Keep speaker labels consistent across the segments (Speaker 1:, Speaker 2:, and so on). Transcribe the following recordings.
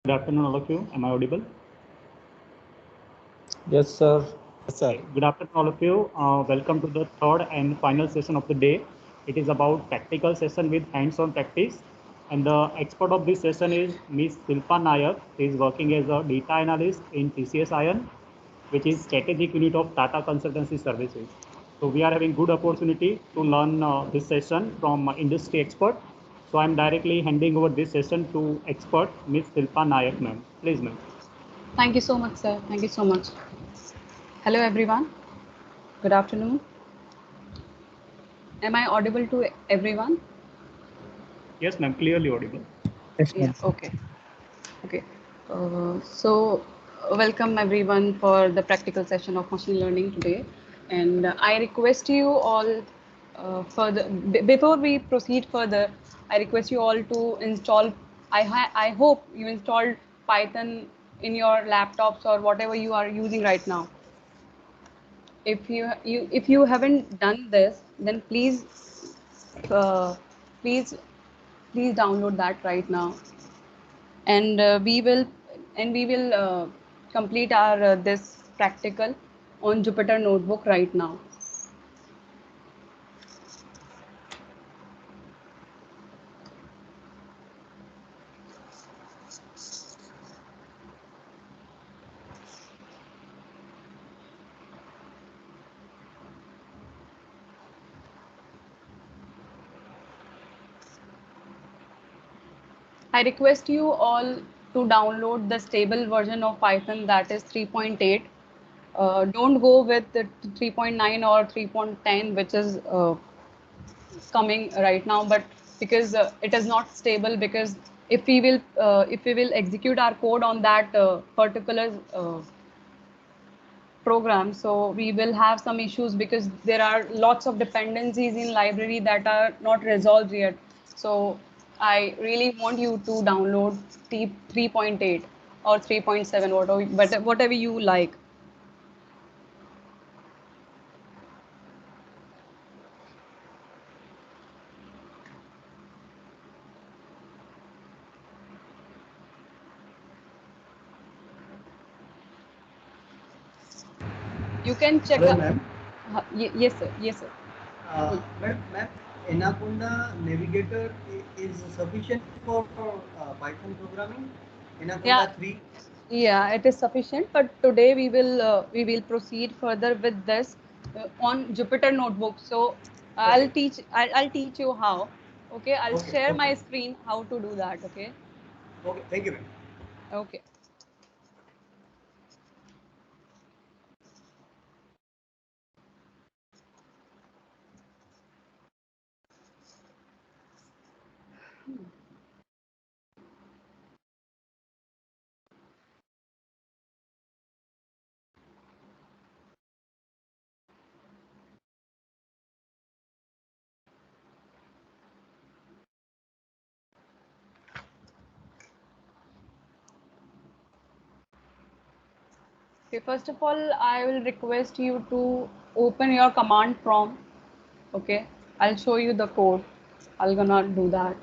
Speaker 1: Good afternoon, all of you. Am I audible?
Speaker 2: Yes, sir.
Speaker 3: Yes, sir.
Speaker 1: Okay. Good afternoon, all of you. Welcome to the third and final session of the day. It is about practical session with hands-on practice. And the expert of this session is Ms. Silpa Nayak. She is working as a data analyst in TCS Ion, which is strategic unit of Tata Consultancy Services. So we are having good opportunity to learn this session from industry expert. So I'm directly handing over this session to expert Ms. Silpa Nayak, ma'am. Please, ma'am.
Speaker 4: Thank you so much, sir. Thank you so much. Hello, everyone. Good afternoon. Am I audible to everyone?
Speaker 1: Yes, ma'am. Clearly audible.
Speaker 3: Yes,
Speaker 4: Yeah.
Speaker 3: ma'am.
Speaker 4: Okay. Okay. Welcome everyone for the practical session of machine learning today. And I request you all before we proceed further, I request you all to install. I hope you installed Python in your laptops or whatever you are using right now. If you haven't done this, then uh, please please download that right now, and we will complete our this practical on Jupyter Notebook right now. I request you all to download the stable version of Python, that is 3.8. Don't go with the 3.9 or 3.10, which is coming right now, but because it is not stable, because if we will execute our code on that particular program, so we will have some issues because there are lots of dependencies in library that are not resolved yet. So I really want you to download 3.8 or 3.7, whatever you like. You can check
Speaker 5: Hello,
Speaker 4: out.
Speaker 5: ma'am.
Speaker 4: Yes, sir. Yes, sir.
Speaker 5: Ma'am, Anaconda Navigator is sufficient for Python programming? Anaconda
Speaker 4: Yeah.
Speaker 5: 3?
Speaker 4: Yeah, it is sufficient. But today we will proceed further with this on Jupyter Notebook. So I'll
Speaker 5: Okay.
Speaker 4: teach. I'll teach you how. Okay, I'll
Speaker 5: Okay.
Speaker 4: share my
Speaker 5: Okay.
Speaker 4: screen how to do that. Okay.
Speaker 5: Okay. Thank you, ma'am.
Speaker 4: Okay. Okay. First of all, I will request you to open your command prompt. Okay. I'll show you the code. I'm gonna do that.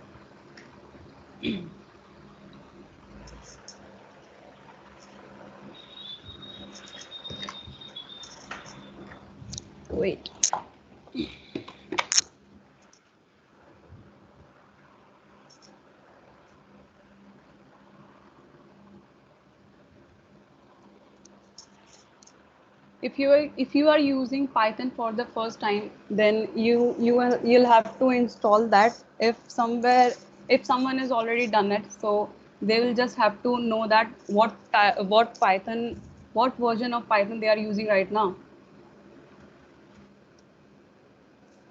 Speaker 4: Wait. If you are using Python for the first time, then you'll have to install that. If someone has already done it, so they will just have to know that what version of Python they are using right now.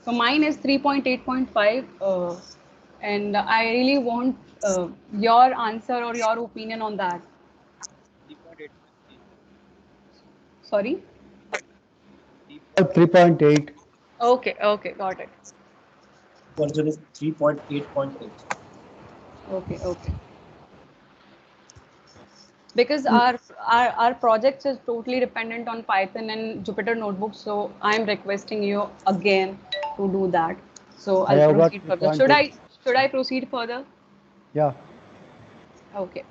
Speaker 4: So mine is 3.8.5, and I really want your answer or your opinion on that.
Speaker 3: 3.8.
Speaker 4: Sorry.
Speaker 2: 3.8.
Speaker 4: Okay, okay, got it.
Speaker 3: Version is 3.8.8.
Speaker 4: Okay, okay. Because our project is totally dependent on Python and Jupyter Notebook, so I'm requesting you again to do that. So
Speaker 2: I
Speaker 4: I'll
Speaker 2: have got
Speaker 4: proceed further.
Speaker 2: 3.8.
Speaker 4: Should I proceed further?
Speaker 2: Yeah.
Speaker 4: Okay.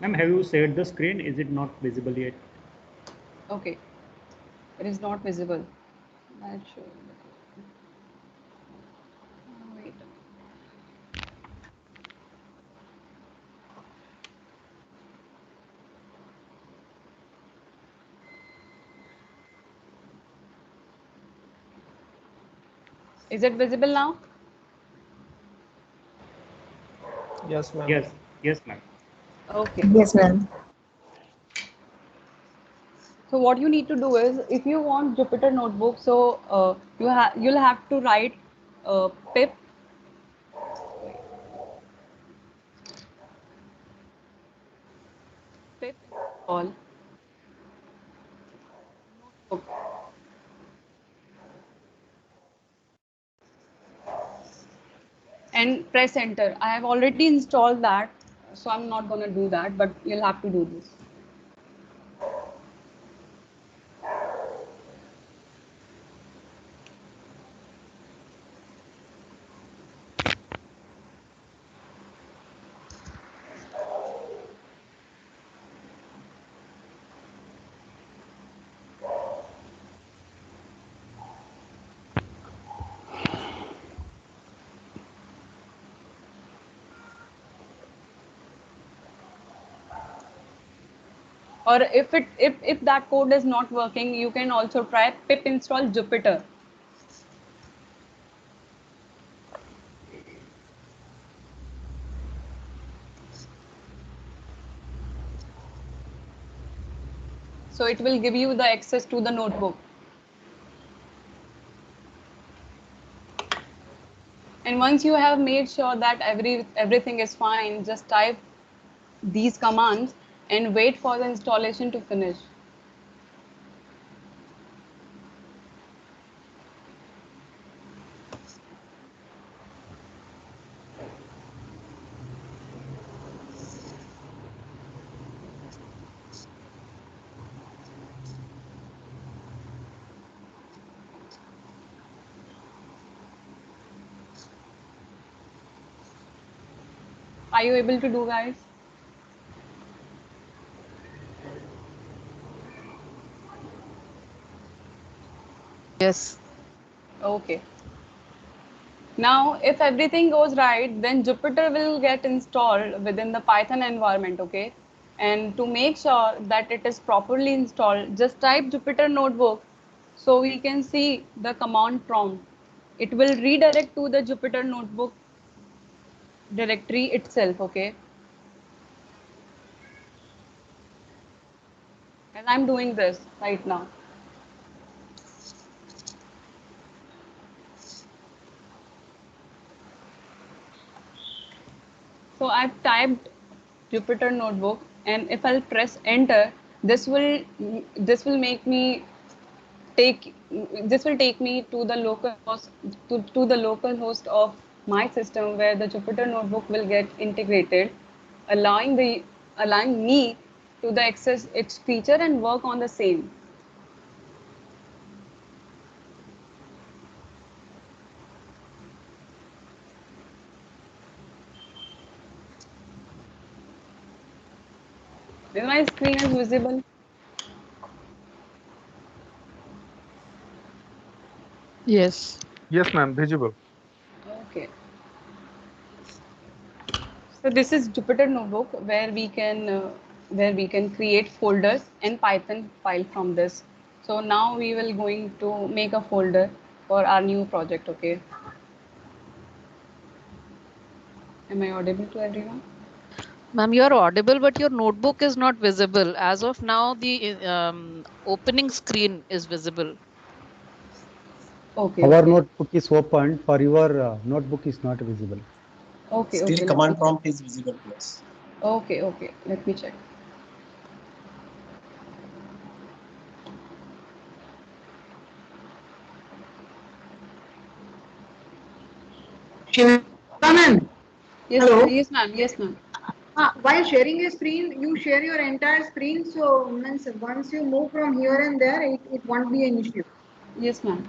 Speaker 1: Ma'am, have you shared the screen? Is it not visible yet?
Speaker 4: Okay, it is not visible. That should. Wait. Is it visible now?
Speaker 2: Yes, ma'am.
Speaker 1: Yes, yes, ma'am.
Speaker 4: Okay.
Speaker 6: Yes, ma'am.
Speaker 4: So what you need to do is, if you want Jupyter Notebook, so you'll have to write pip pip install notebook, and press enter. I have already installed that, so I'm not gonna do that, but you'll have to do this. Or if that code is not working, you can also try pip install Jupyter. So it will give you the access to the notebook. And once you have made sure that everything is fine, just type these commands and wait for the installation to finish. Are you able to do, guys?
Speaker 6: Yes.
Speaker 4: Okay. Now, if everything goes right, then Jupyter will get installed within the Python environment, okay? And to make sure that it is properly installed, just type Jupyter Notebook so we can see the command prompt. It will redirect to the Jupyter Notebook directory itself, okay? And I'm doing this right now. So I've typed Jupyter Notebook, and if I'll press enter, this will make me take this will take me to the local host to the local host of my system, where the Jupyter Notebook will get integrated, allowing me to the access its feature and work on the same. Is my screen is visible?
Speaker 6: Yes.
Speaker 2: Yes, ma'am. Visible.
Speaker 4: Okay. So this is Jupyter Notebook, where we can create folders and Python file from this. So now we will going to make a folder for our new project. Okay. Am I audible to everyone?
Speaker 6: Ma'am, you are audible, but your notebook is not visible. As of now, the opening screen is visible.
Speaker 4: Okay.
Speaker 7: Our
Speaker 4: Okay.
Speaker 7: notebook is opened, for your notebook is not visible.
Speaker 4: Okay.
Speaker 3: Still
Speaker 4: Okay. Let me
Speaker 3: command
Speaker 4: check.
Speaker 3: prompt is visible to us.
Speaker 4: Okay. Okay. Let me check.
Speaker 8: Shiva ma'am,
Speaker 4: Yes.
Speaker 8: hello.
Speaker 4: Yes, ma'am. Yes, ma'am.
Speaker 8: While sharing a screen, you share your entire screen. So means once you move from here and there, it won't be an issue.
Speaker 4: Yes, ma'am.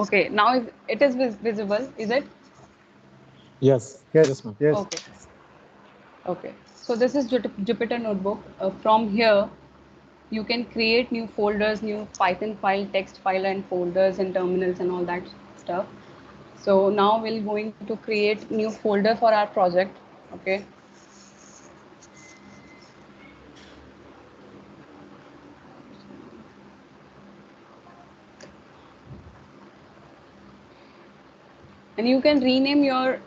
Speaker 4: Okay, now it is visible, is it?
Speaker 2: Yes.
Speaker 7: Yes,
Speaker 2: ma'am.
Speaker 7: yes.
Speaker 4: Okay. Okay. So this is Jupyter Notebook. From here, you can create new folders, new Python file, text file, and folders and terminals and all that stuff. So now we're going to create new folder for our project. Okay. And you can rename your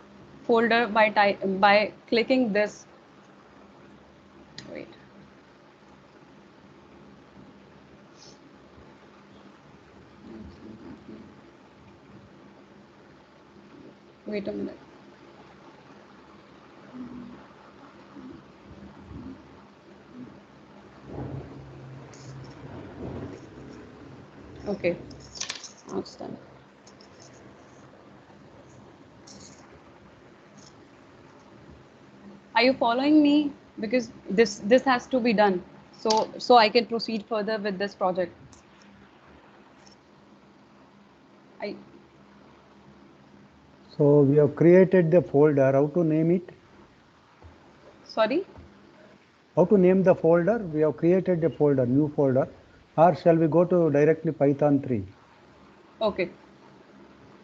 Speaker 4: folder by clicking this. Wait. Wait a minute. Okay. Now it's done. Are you following me? Because this has to be done. So I can proceed further with this project.
Speaker 7: So we have created the folder. How to name it?
Speaker 4: Sorry?
Speaker 7: How to name the folder? We have created a folder, new folder. Or shall we go to directly Python 3?
Speaker 4: Okay.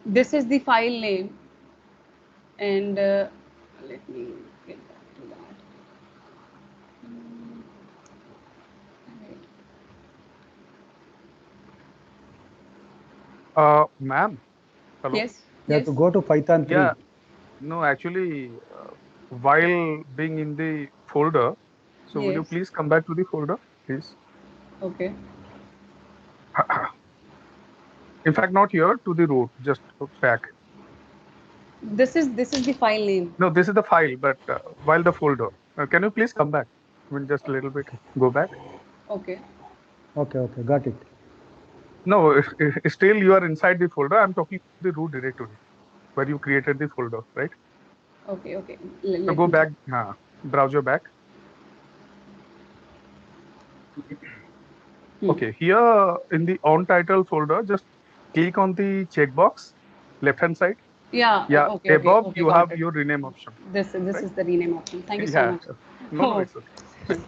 Speaker 4: This is the file name. And let me get back to that.
Speaker 2: Ma'am. Hello.
Speaker 4: Yes.
Speaker 7: You have
Speaker 4: Yes.
Speaker 7: to go to Python 3.
Speaker 2: Yeah. No, actually, while being in the folder, so will you
Speaker 4: Yes.
Speaker 2: please come back to the folder, please?
Speaker 4: Okay.
Speaker 2: In fact, not here, to the root, just back.
Speaker 4: This is the file name.
Speaker 2: No, this is the file, but while the folder. Can you please come back? I mean, just a little bit. Go back.
Speaker 4: Okay.
Speaker 7: Okay, got it.
Speaker 2: No, still you are inside the folder. I'm talking the root directory where you created the folder, right?
Speaker 4: Okay. Okay.
Speaker 2: So go back, browser back. Okay, here in the on title folder, just click on the checkbox, left hand side.
Speaker 4: Yeah.
Speaker 2: Yeah,
Speaker 4: Okay.
Speaker 2: above you
Speaker 4: Got
Speaker 2: have
Speaker 4: it.
Speaker 2: your rename option.
Speaker 4: This
Speaker 2: Right?
Speaker 4: is the rename option. Thank you so
Speaker 2: Yeah.
Speaker 4: much.
Speaker 2: No, it's okay.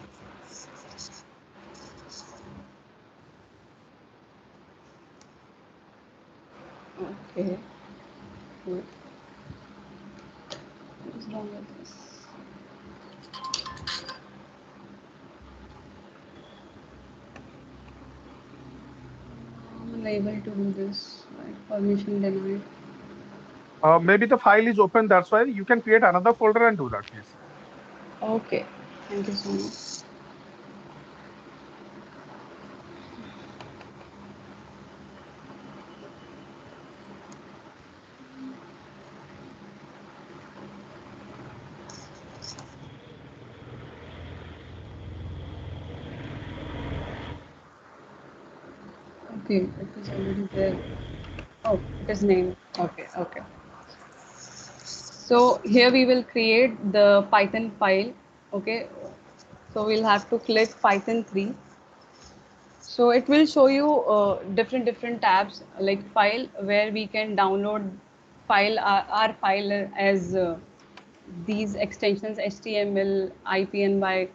Speaker 4: Okay. Good. What is wrong with this? I'm unable to do this. Right. Permission denied.
Speaker 2: Maybe the file is open, that's why you can create another folder and do that, please.
Speaker 4: Okay. Thank you so much. Okay, it is already there. Oh, it is named. Okay. So here we will create the Python file. Okay. So we'll have to click Python 3. So it will show you different tabs like file where we can download file our file as these extensions HTML, IPNY,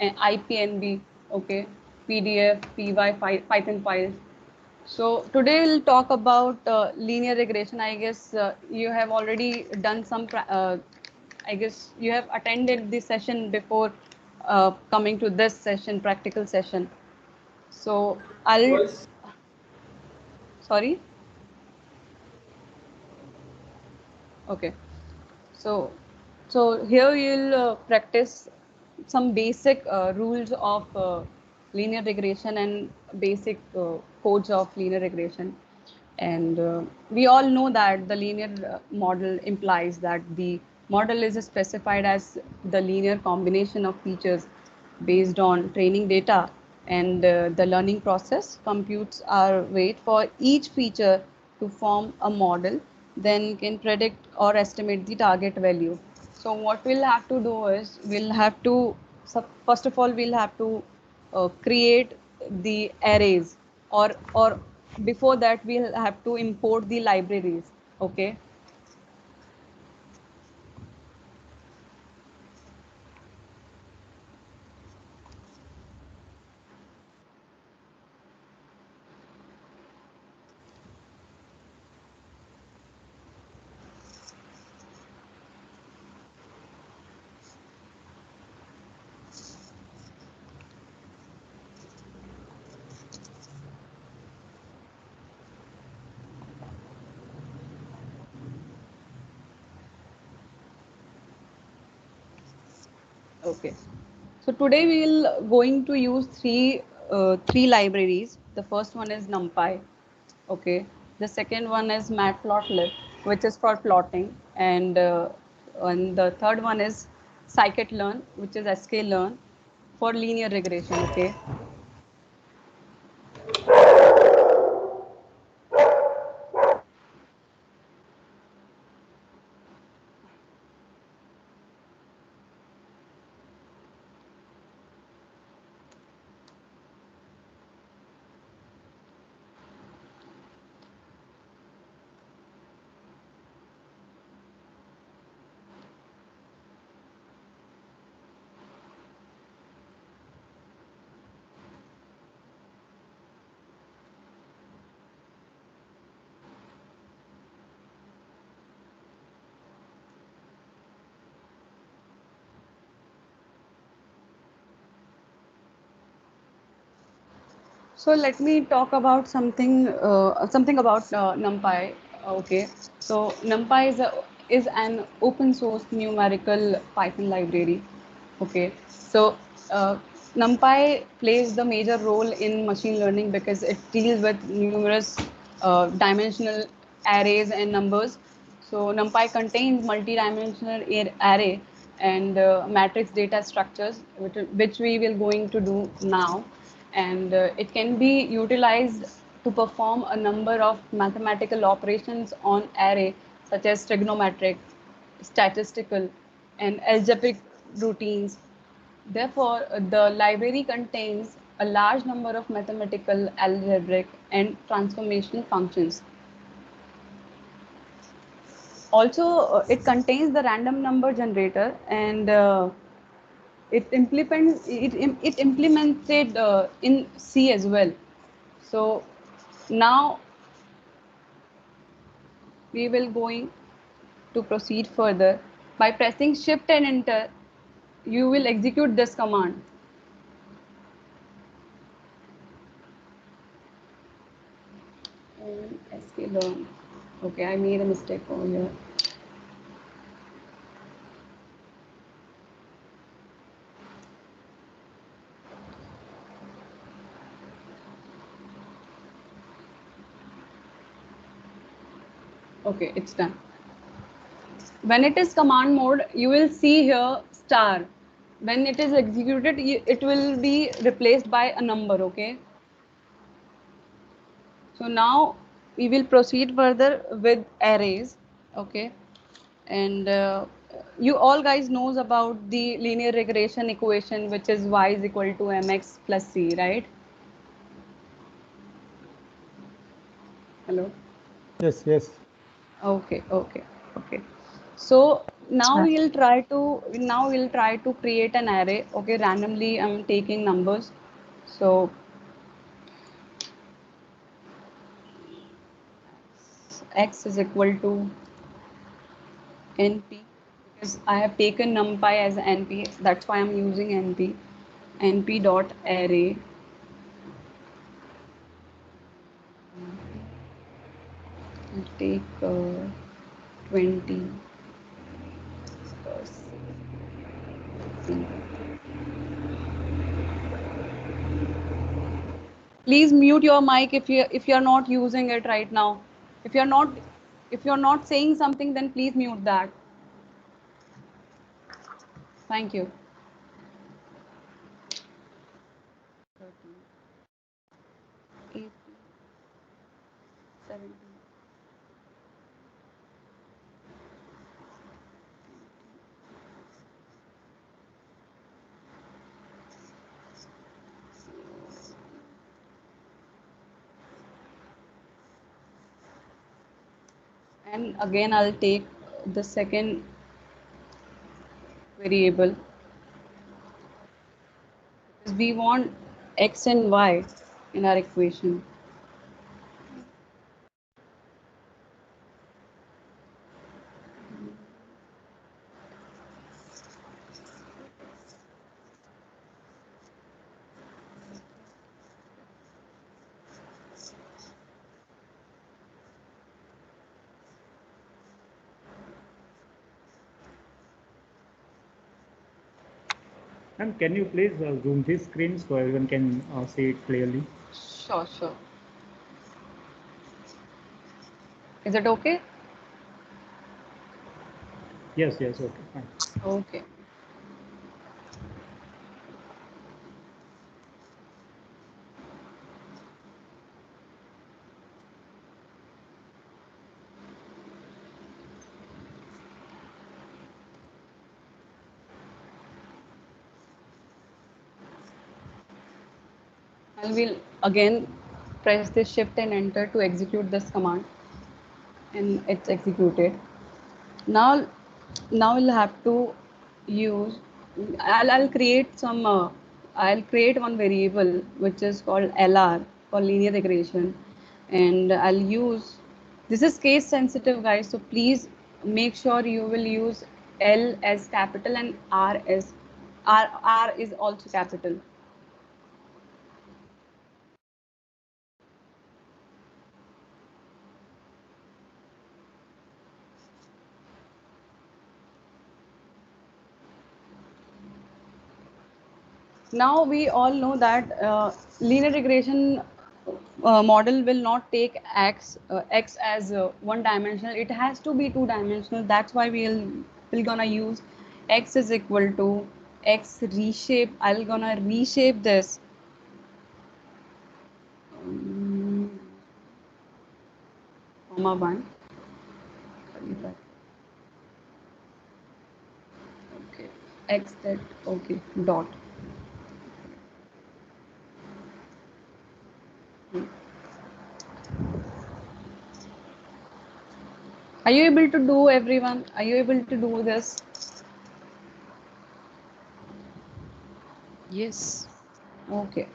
Speaker 4: IPNB, okay, PDF, PY, Python files. So today we'll talk about linear regression. I guess you have already done some. I guess you have attended this session before coming to this session, practical session. So I'll. Sorry. Okay. So, here you'll practice some basic rules of linear regression and basic codes of linear regression. And we all know that the linear model implies that the model is specified as the linear combination of features based on training data, and the learning process computes our weight for each feature to form a model, then can predict or estimate the target value. So what we'll have to do is we'll have to, first of all, we'll have to create the arrays or before that we'll have to import the libraries. Okay. Okay. So today we'll going to use three libraries. The first one is NumPy. Okay. The second one is Matplotlib, which is for plotting, and the third one is scikit-learn, which is sklearn for linear regression. Okay. So let me talk about something about NumPy. Okay, so NumPy is an open source numerical Python library. Okay, so uh, NumPy plays the major role in machine learning because it deals with numerous dimensional arrays and numbers. So NumPy contains multi-dimensional array and matrix data structures, which we will going to do now, and it can be utilized to perform a number of mathematical operations on array, such as trigonometric, statistical, and algebraic routines. Therefore, the library contains a large number of mathematical, algebraic, and transformational functions. Also, it contains the random number generator, and it implemented in C as well. So now we will going to proceed further. By pressing shift and enter, you will execute this command. And sklearn. Okay, I made a mistake over here. Okay, it's done. When it is command mode, you will see here star. When it is executed, it will be replaced by a number. Okay. So now we will proceed further with arrays. Okay. And you all guys knows about the linear regression equation, which is y is equal to mx plus c, right? Hello.
Speaker 7: Yes, yes.
Speaker 4: Okay, okay, okay. So now we'll try to create an array. Okay, randomly I'm taking numbers. So x is equal to np, because I have taken numpy as np. That's why I'm using np. np dot array. I'll take 20. Please mute your mic if you're not using it right now. If you're not saying something, then please mute that. Thank you. 13, 18, 17. And again, I'll take the second variable because we want x and y in our equation.
Speaker 1: And can you please zoom this screen so everyone can see it clearly?
Speaker 4: Sure, sure. Is it okay?
Speaker 1: Yes, yes, okay, fine.
Speaker 4: Okay. I will again press this shift and enter to execute this command, and it's executed. Now we'll have to use, I'll create some I'll create one variable which is called LR for linear regression, and I'll use, this is case sensitive guys, so please make sure you will use L as capital and R as R is also capital. Now we all know that linear regression model will not take x as one dimensional. It has to be two dimensional. That's why we'll gonna use x is equal to x reshape. I'll gonna reshape this. Comma 1. Okay. X that, okay, dot. Are you able to do, everyone? Are you able to do this?
Speaker 6: Yes.
Speaker 4: Okay.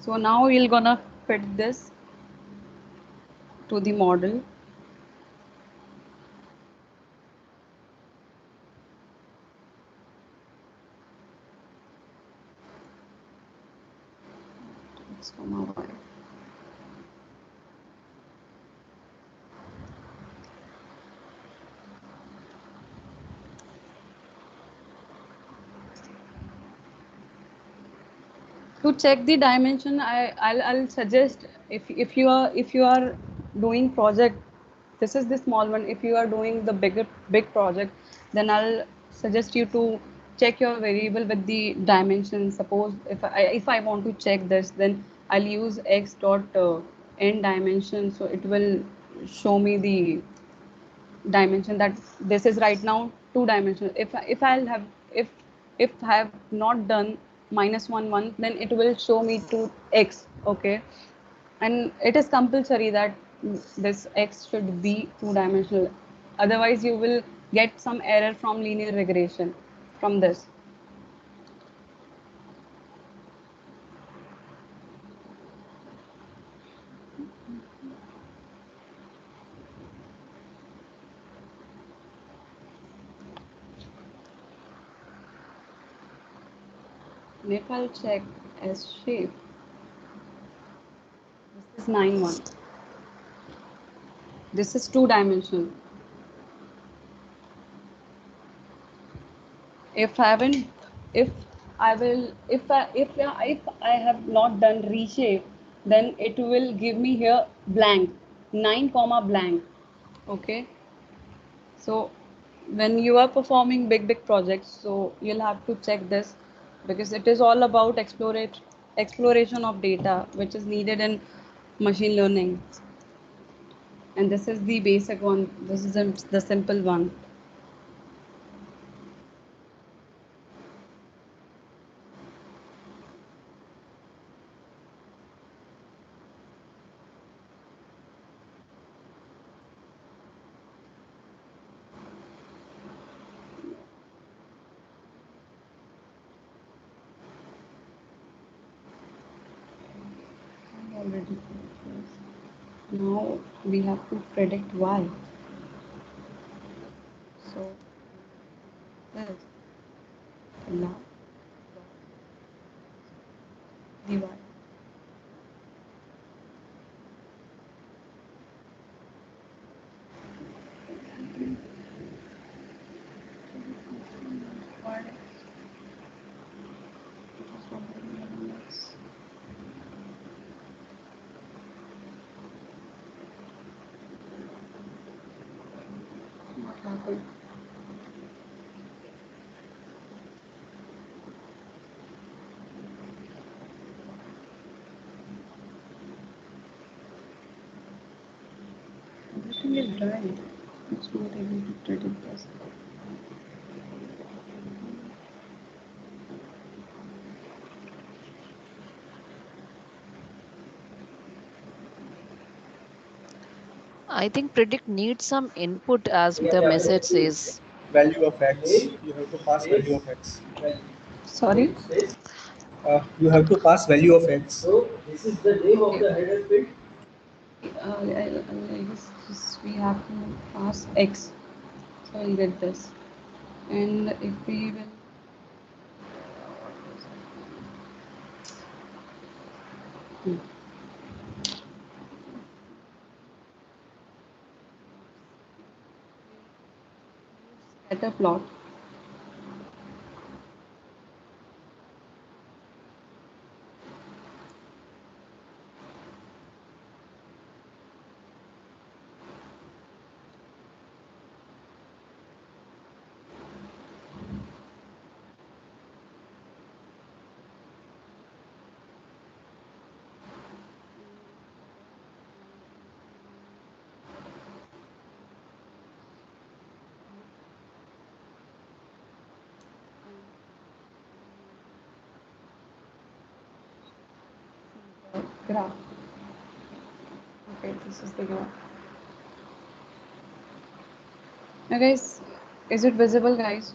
Speaker 4: So now we're gonna fit this to the model. X, y. To check the dimension, I'll suggest, if you are doing project, this is the small one. If you are doing the big project, then I'll suggest you to check your variable with the dimension. Suppose if I want to check this, then I'll use x dot n dimension, so it will show me the dimension that this is right now two dimensional. If I'll have, if I have not done -1 1, then it will show me to x. Okay, and it is compulsory that this x should be two-dimensional, otherwise you will get some error from linear regression from this. And if I'll check as shape, this is 9 1, this is two-dimensional. If I haven't, if I will, if I have not done reshape, then it will give me here blank, 9 comma blank. Okay, so when you are performing big projects, so you'll have to check this. because it is all about exploration of data, which is needed in machine learning. And this is the basic one. This is the simple one. Already. Now we have to predict y. So this now dy. What happened? Everything is dry. It's not able to predict this.
Speaker 6: I think predict needs some input as the message says.
Speaker 3: Value of x. You have to pass value of x.
Speaker 4: Sorry?
Speaker 3: You have to pass value of x.
Speaker 5: So this is the name of
Speaker 4: Okay.
Speaker 5: the header field.
Speaker 4: I guess we have to pass x. So I'll get this. And if we will scatter plot. Graph. Okay, this is the graph. Now guys, is it visible, guys?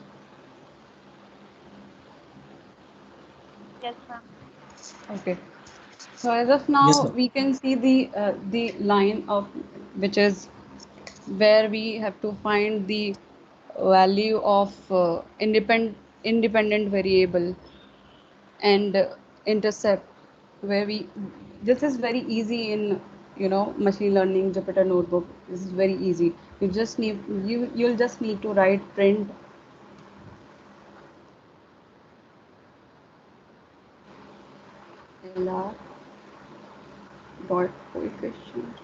Speaker 9: Yes, ma'am.
Speaker 4: Okay. So as of now,
Speaker 3: Yes, ma'am.
Speaker 4: we can see the line of which is where we have to find the value of independent variable and intercept, where we this is very easy in machine learning Jupyter notebook. This is very easy. You'll just need to write print lr dot coefficient.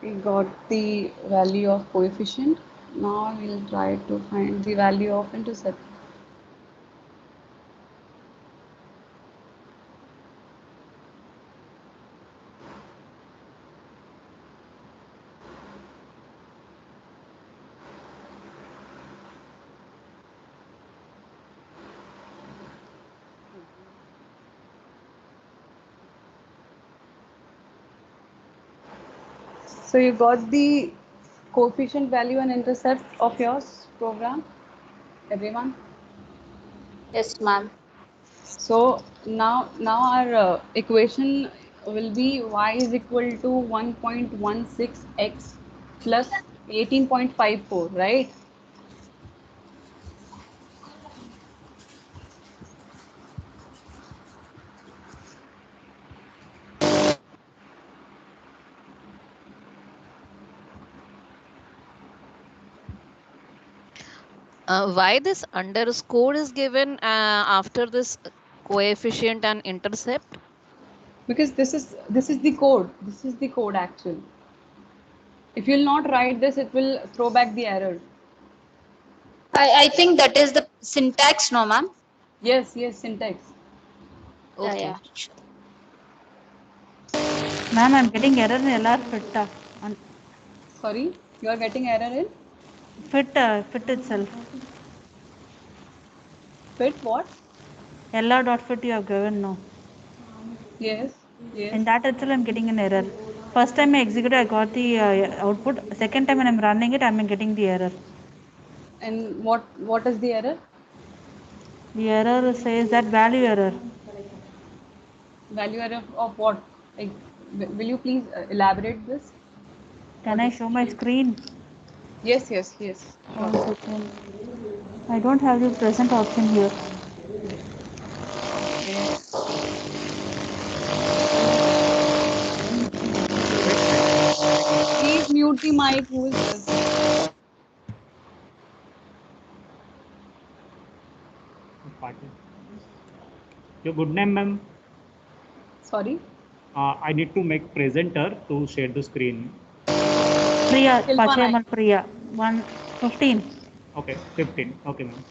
Speaker 4: We got the value of coefficient. Now we'll try to find the value of intercept. So you got the coefficient value and intercept of yours program, everyone?
Speaker 9: Yes, ma'am.
Speaker 4: So now our equation will be y is equal to 1.16x plus 18.54, right?
Speaker 6: Why this underscore is given after this coefficient and intercept?
Speaker 4: Because this is the code. This is the code actually. If you'll not write this, it will throw back the error.
Speaker 9: I think that is the syntax, no, ma'am?
Speaker 4: Yes, syntax.
Speaker 9: Yeah, yeah. Sure.
Speaker 10: Ma'am, I'm getting error in LR fit.
Speaker 4: Sorry, you are getting error in?
Speaker 10: Fit itself.
Speaker 4: Fit what?
Speaker 10: LR.fit you have given now.
Speaker 4: Yes.
Speaker 10: In that itself, I'm getting an error. First time I executed, I got the output. Second time when I'm running it, I'm getting the error.
Speaker 4: And what is the error?
Speaker 10: The error says that value error.
Speaker 4: Value error of what? Like, will you please elaborate this?
Speaker 10: Can I show my screen?
Speaker 4: Yes. Sure.
Speaker 10: 1 second. I don't have the present option here.
Speaker 4: Please mute the mic. Who is this?
Speaker 1: Your good name, ma'am?
Speaker 4: Sorry?
Speaker 1: I need to make presenter to share the screen.
Speaker 10: Priya, Pachayamal Priya. 115.
Speaker 1: Okay, 15. Okay, ma'am.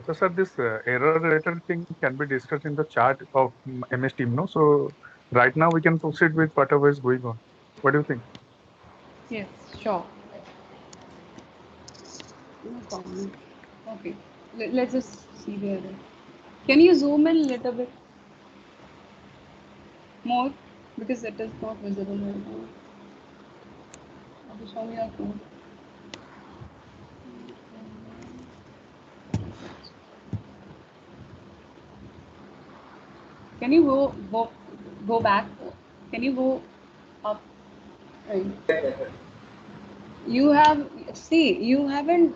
Speaker 2: So, sir, this error-related thing can be discussed in the chat of MS Team, no? So, right now we can proceed with whatever is going on. What do you think?
Speaker 4: Yes, sure. No problem. Okay, let's just see the error. Can you zoom in a little bit more? Because it is not visible right now. Okay, show me your phone. Can you go back? Can you go up? Right. You haven't,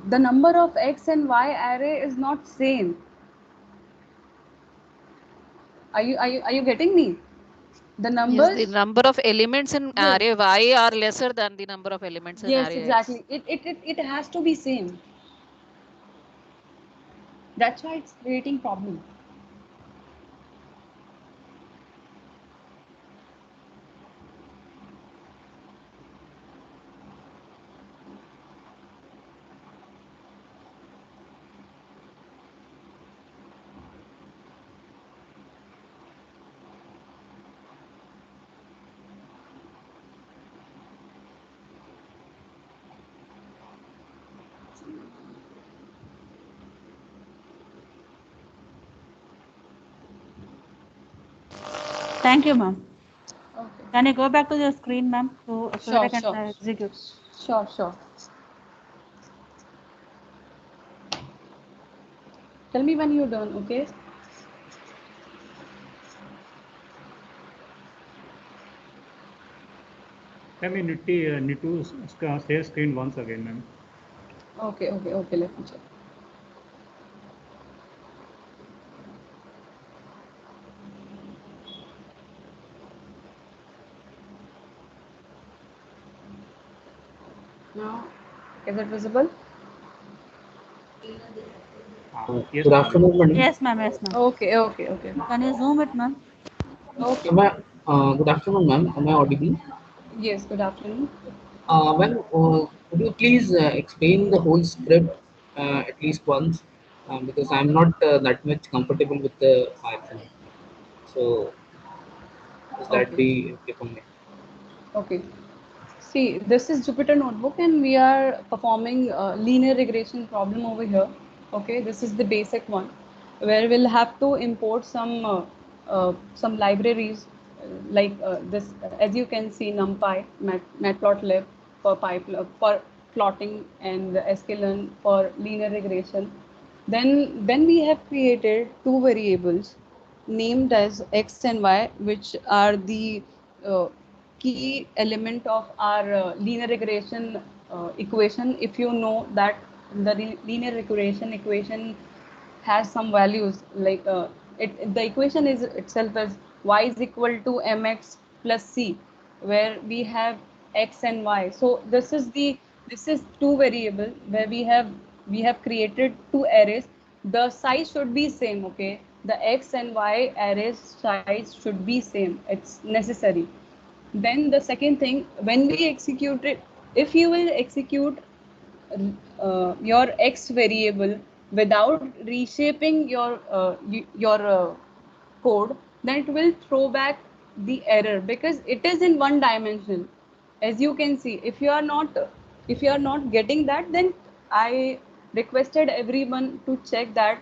Speaker 4: the number of X and Y array is not same. Are you getting me? The numbers.
Speaker 6: Yes, the number of elements in array Y are lesser than the number of elements in array
Speaker 4: Yes,
Speaker 6: X.
Speaker 4: exactly. It has to be same. That's why it's creating problem.
Speaker 10: Thank you, ma'am.
Speaker 4: Okay.
Speaker 10: Can you go back to your screen, ma'am, so that I can execute?
Speaker 4: Sure. Tell me when you're done, okay?
Speaker 1: Ma'am, you need to share screen once again, ma'am.
Speaker 4: Okay. Let me check. Now, is it visible?
Speaker 1: Yes,
Speaker 11: good afternoon, madam.
Speaker 10: Yes, ma'am.
Speaker 4: Okay.
Speaker 10: Can you zoom it, ma'am?
Speaker 4: Okay.
Speaker 11: Good afternoon, ma'am. Am I audible?
Speaker 4: Yes, good afternoon.
Speaker 11: Ma'am, could you please explain the whole script at least once? Because I'm not that much comfortable with the Python. So, does that be okay for me?
Speaker 4: Okay. See, this is Jupyter Notebook and we are performing linear regression problem over here. Okay, this is the basic one where we'll have to import some libraries this, as you can see, NumPy, Matplotlib for plotting, and sklearn for linear regression. Then we have created two variables named as X and Y, which are the key element of our linear regression equation. If you know that the linear regression equation has some values like the equation is itself as y is equal to mx plus c, where we have x and y. So this is two variable where we have created two arrays. The size should be same, okay? The x and y arrays size should be same. It's necessary. Then the second thing, when we execute it, if you will execute your x variable without reshaping your code, then it will throw back the error because it is in one dimension. As you can see, if you are not getting that, then I requested everyone to check that.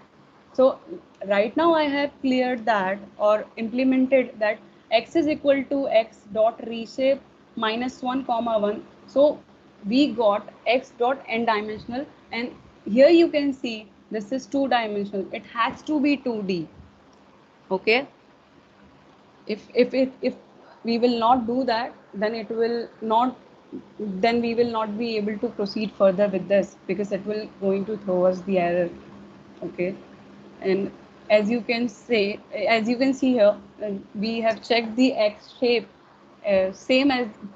Speaker 4: So right now I have cleared that or implemented that x is equal to x dot reshape minus 1 comma 1. So we got x dot n dimensional, and here you can see this is 2 dimensional. It has to be 2D. Okay. If we will not do that, then we will not be able to proceed further with this because it will going to throw us the error. Okay. And as you can see here, we have checked the x shape. Same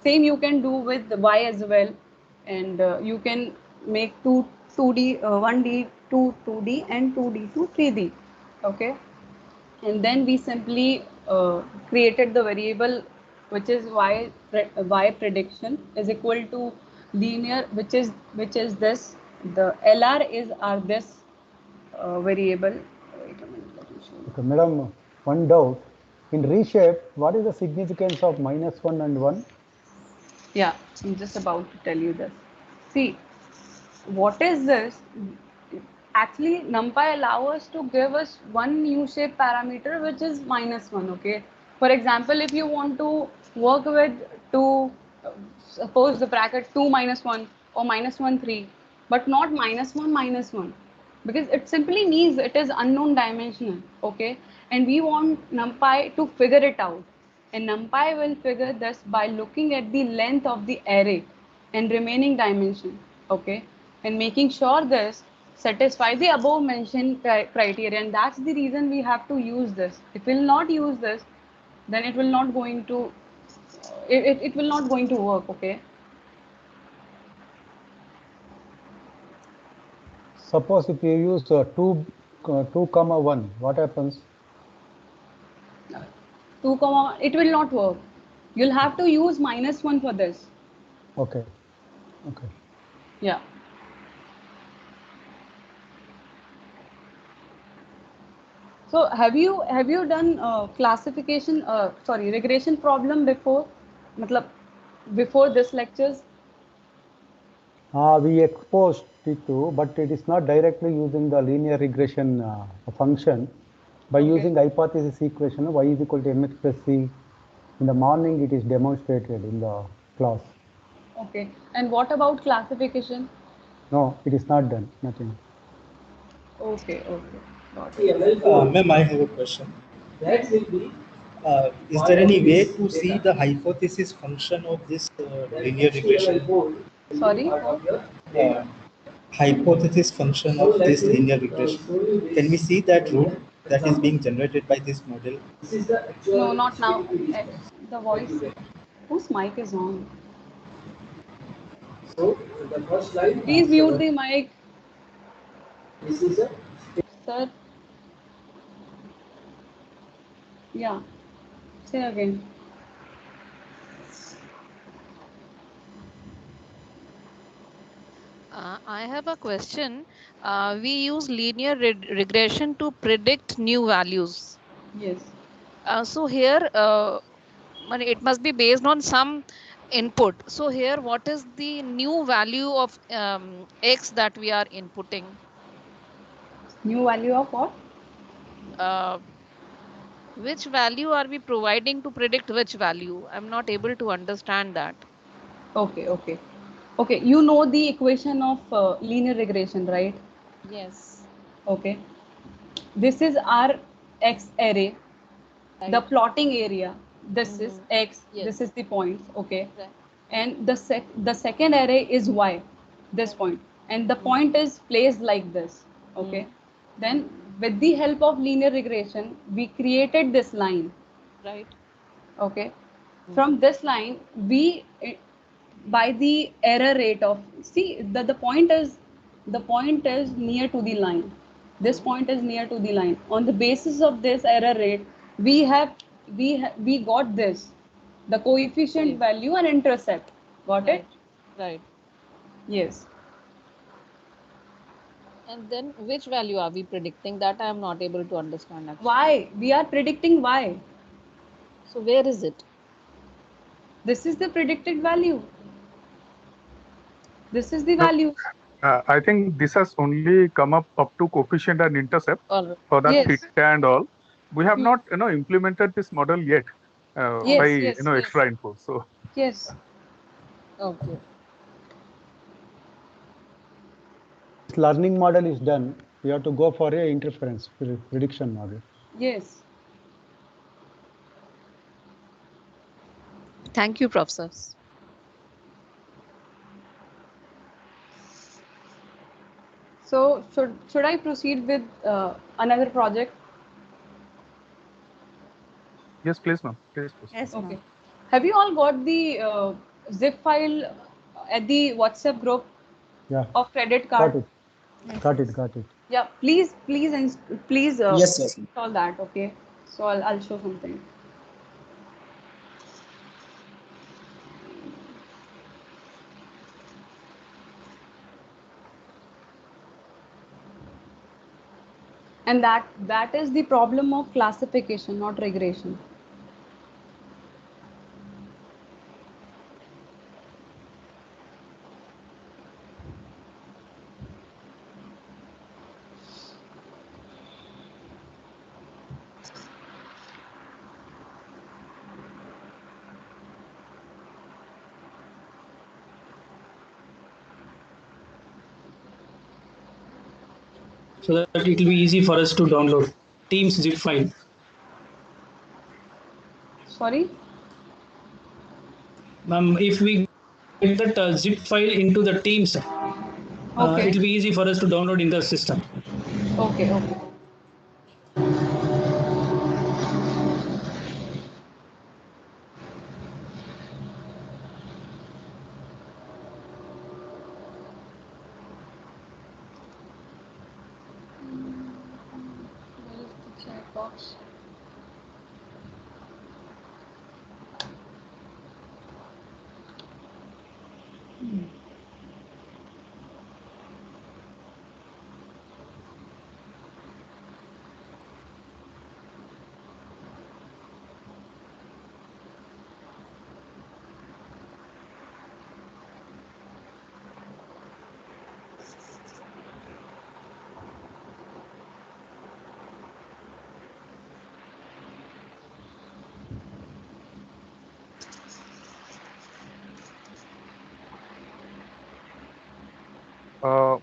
Speaker 4: you can do with the y as well, and you can make 2D 1D to 2D and 2D to 3D. Okay. And then we simply created the variable which is y prediction is equal to linear, which is this. The LR is our this variable. Wait a minute, let me show you.
Speaker 7: Okay, madam, one doubt. In reshape, what is the significance of -1 and 1?
Speaker 4: Yeah, I'm just about to tell you this. See, what is this? Actually, NumPy allow us to give us one new shape parameter, which is -1. Okay. For example, if you want to work with suppose the bracket 2 minus 1 or -1 3, but not -1 -1, because it simply means it is unknown dimensional. Okay. And we want NumPy to figure it out. And NumPy will figure this by looking at the length of the array and remaining dimension. Okay. And making sure this satisfy the above mentioned criteria, and that's the reason we have to use this. If we'll not use this, then it will not going to it will not going to work. Okay.
Speaker 7: Suppose if you use 2, 2,1, what happens?
Speaker 4: 2, it will not work. You'll have to use -1 for this.
Speaker 7: Okay. Okay.
Speaker 4: Yeah. So have you done classification regression problem before, before this lectures?
Speaker 7: We exposed it to, but it is not directly using the linear regression function. By using hypothesis equation, y is equal to mx plus c. In the morning, it is demonstrated in the class.
Speaker 4: Okay. And what about classification?
Speaker 7: No, it is not done. Nothing.
Speaker 4: Okay.
Speaker 3: Ma'am, I have a question. Is there any way to see the hypothesis function of this linear regression?
Speaker 4: Sorry?
Speaker 3: Hypothesis function of this linear regression. Can we see that root that is being generated by this model?
Speaker 4: No, not now. The voice. Whose mic is on?
Speaker 12: So the first slide.
Speaker 4: Please mute the mic.
Speaker 12: This is a
Speaker 4: Sir. Yeah. Say again.
Speaker 6: I have a question. We use linear regression to predict new values.
Speaker 4: Yes.
Speaker 6: So here, it must be based on some input. So here, what is the new value of x that we are inputting?
Speaker 4: New value of what?
Speaker 6: Which value are we providing to predict which value? I'm not able to understand that.
Speaker 4: Okay. You know the equation of linear regression, right?
Speaker 6: Yes.
Speaker 4: Okay. This is our X array,
Speaker 6: Right.
Speaker 4: the plotting area. This is X,
Speaker 6: Yes.
Speaker 4: this is the points, okay?
Speaker 6: Right.
Speaker 4: And the second array is Y, this point. And the point is placed like this, okay? Then with the help of linear regression, we created this line,
Speaker 6: Right.
Speaker 4: okay? From this line, we by the error rate of, see, the point is near to the line. This point is near to the line. On the basis of this error rate, we got this, the coefficient value and intercept. Got it?
Speaker 6: Right.
Speaker 4: Yes.
Speaker 6: And then which value are we predicting? That I am not able to understand actually.
Speaker 4: Y. We are predicting Y.
Speaker 6: So where is it?
Speaker 4: This is the predicted value. This is the value.
Speaker 2: I think this has only come up to coefficient and intercept for that
Speaker 4: Yes.
Speaker 2: theta and all. We have not implemented this model yet by extra info. So
Speaker 4: yes.
Speaker 6: Okay.
Speaker 7: This learning model is done. We have to go for a interference prediction model.
Speaker 4: Yes.
Speaker 6: Thank you, professors.
Speaker 4: So should I proceed with another project?
Speaker 2: yes, please, ma'am. Please.
Speaker 10: Yes,
Speaker 4: Okay. Have you all got the zip file at the WhatsApp group of credit card?
Speaker 7: Got it.
Speaker 4: Yeah. Please
Speaker 3: Yes, yes.
Speaker 4: install that. Okay. So I'll show something. And that is the problem of classification, not regression.
Speaker 13: So that it will be easy for us to download Teams zip file.
Speaker 4: Sorry?
Speaker 13: If we get that zip file into the Teams, it will be easy for us to download in the system.
Speaker 4: Okay. Where is the chat box?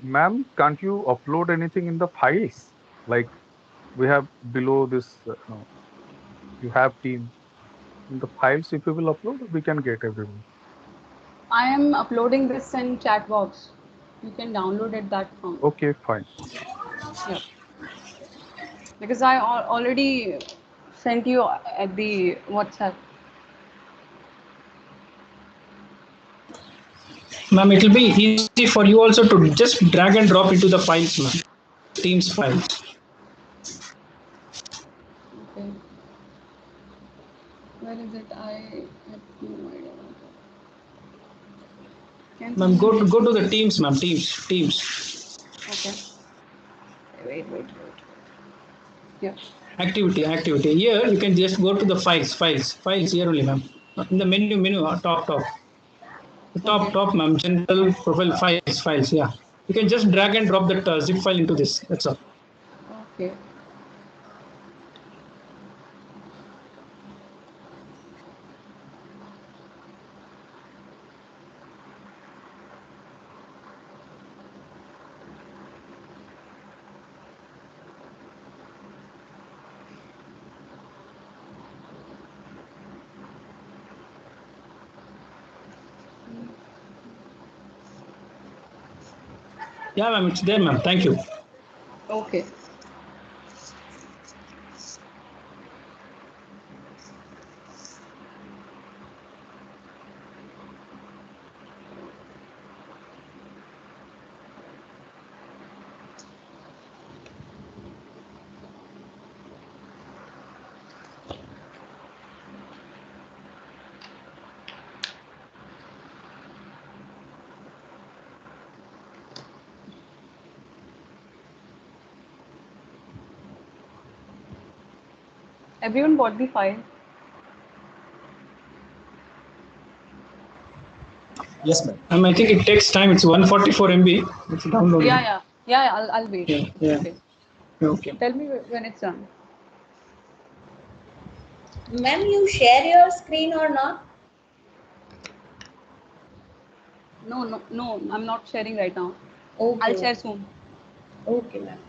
Speaker 2: Ma'am, can't you upload anything in the files? Like we have below this, you have team. In the files, if you will upload, we can get everyone.
Speaker 4: I am uploading this in chat box. You can download it that from.
Speaker 2: Okay, fine.
Speaker 4: Yeah. Because I already sent you at the WhatsApp.
Speaker 13: Ma'am, it will be easy for you also to just drag and drop into the files, ma'am. Teams files.
Speaker 4: Okay. Where is it? I have no idea.
Speaker 13: Ma'am, go to the Teams, ma'am. Teams.
Speaker 4: Okay. Wait. Yeah.
Speaker 13: Activity. Here you can just go to the files here only, ma'am. In the menu, top. The top, ma'am. General profile files. Yeah. You can just drag and drop that zip file into this. That's all.
Speaker 4: Okay.
Speaker 13: Yeah, ma'am, it's there, ma'am. Thank you.
Speaker 4: Okay. Everyone bought the file?
Speaker 5: Yes, ma'am.
Speaker 13: I think it takes time. It's 144 MB. It's downloading.
Speaker 4: Yeah. I'll wait.
Speaker 13: Yeah,
Speaker 4: It's
Speaker 13: yeah.
Speaker 4: okay.
Speaker 13: Okay.
Speaker 4: Tell me when it's done.
Speaker 14: Ma'am, you share your screen or not?
Speaker 4: No. I'm not sharing right now.
Speaker 14: Okay.
Speaker 4: I'll share soon.
Speaker 14: Okay, ma'am.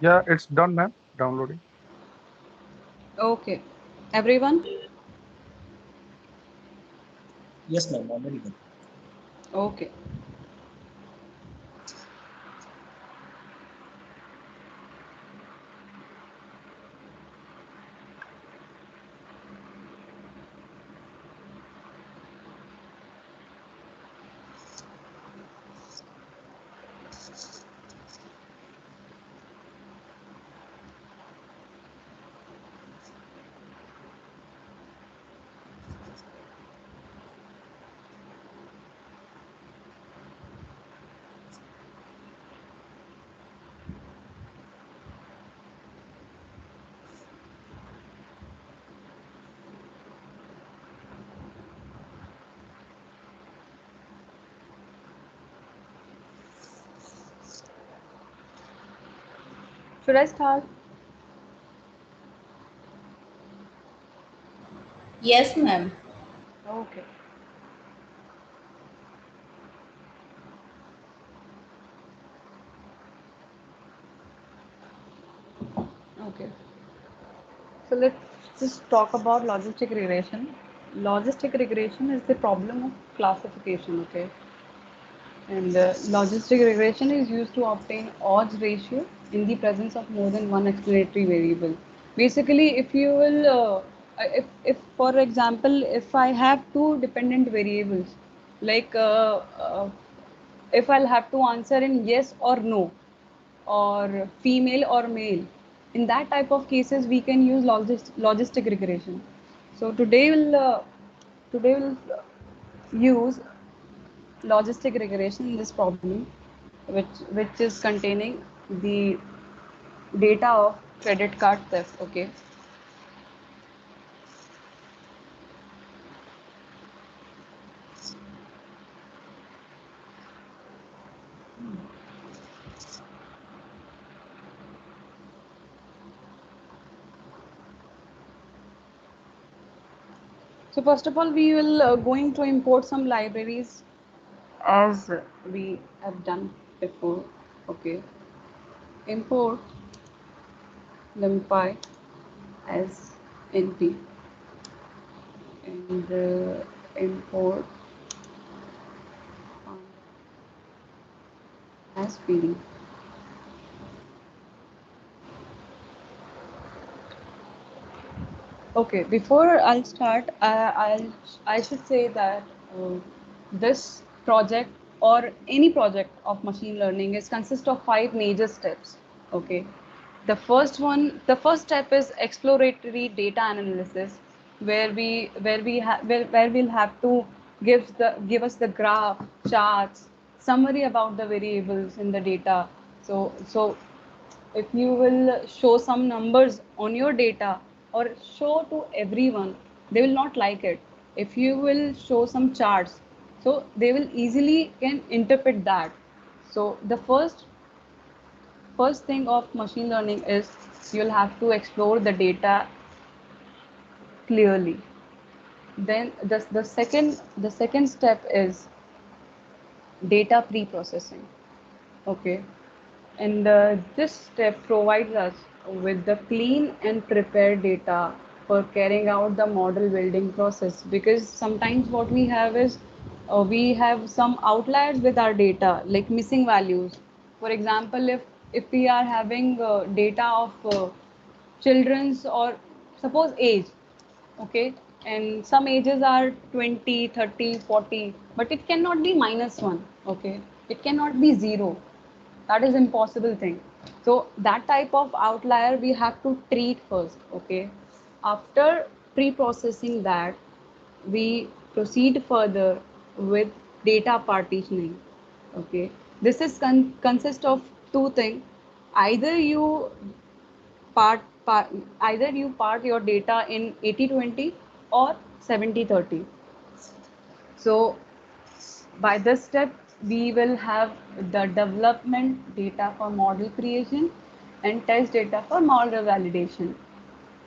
Speaker 2: Yeah, it's done, ma'am. Downloading.
Speaker 4: Okay. Everyone?
Speaker 5: Yes, ma'am. Already done.
Speaker 4: Okay. Should I start?
Speaker 14: Yes, ma'am.
Speaker 4: Okay. Okay. So let's just talk about logistic regression. Logistic regression is the problem of classification, okay? And logistic regression is used to obtain odds ratio in the presence of more than one explanatory variable. Basically, if you will, if for example, if I have two dependent variables, like if I'll have to answer in yes or no, or female or male, in that type of cases, we can use logistic regression. So today we'll use logistic regression in this problem, which is containing the data of credit card theft. Okay. So first of all, we will going to import some libraries as we have done before. Okay. Import NumPy as NP and import as PD. Okay, before I'll start, I should say that this project or any project of machine learning is consist of 5 major steps. Okay, the first step is exploratory data analysis, where we'll have to give us the graph, charts, summary about the variables in the data. So if you will show some numbers on your data or show to everyone, they will not like it. If you will show some charts, so they will easily can interpret that. So the first thing of machine learning is you'll have to explore the data clearly. Then the second step is data pre-processing. Okay. And this step provides us with the clean and prepared data for carrying out the model building process, because sometimes what we have is we have some outliers with our data, like missing values. For example, if we are having data of children's, or suppose age, okay, and some ages are 20, 30, 40, but it cannot be -1, okay, it cannot be 0. That is impossible thing. So that type of outlier we have to treat first. Okay. After pre-processing that, we proceed further with data partitioning. Okay. This is consist of two things. Either you part, part either you part your data in 80-20 or 70-30. So by this step, we will have the development data for model creation and test data for model validation.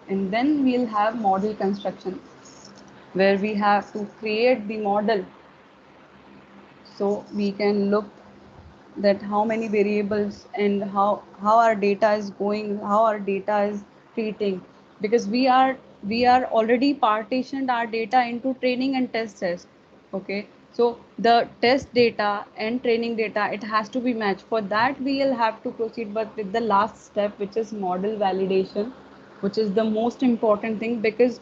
Speaker 4: And then we'll have model construction, where we have to create the model. So we can look that how many variables and how our data is going, how our data is treating, because we are already partitioned our data into training and test sets. Okay, so the test data and training data, it has to be matched. For that we will have to proceed but with the last step, which is model validation, which is the most important thing, because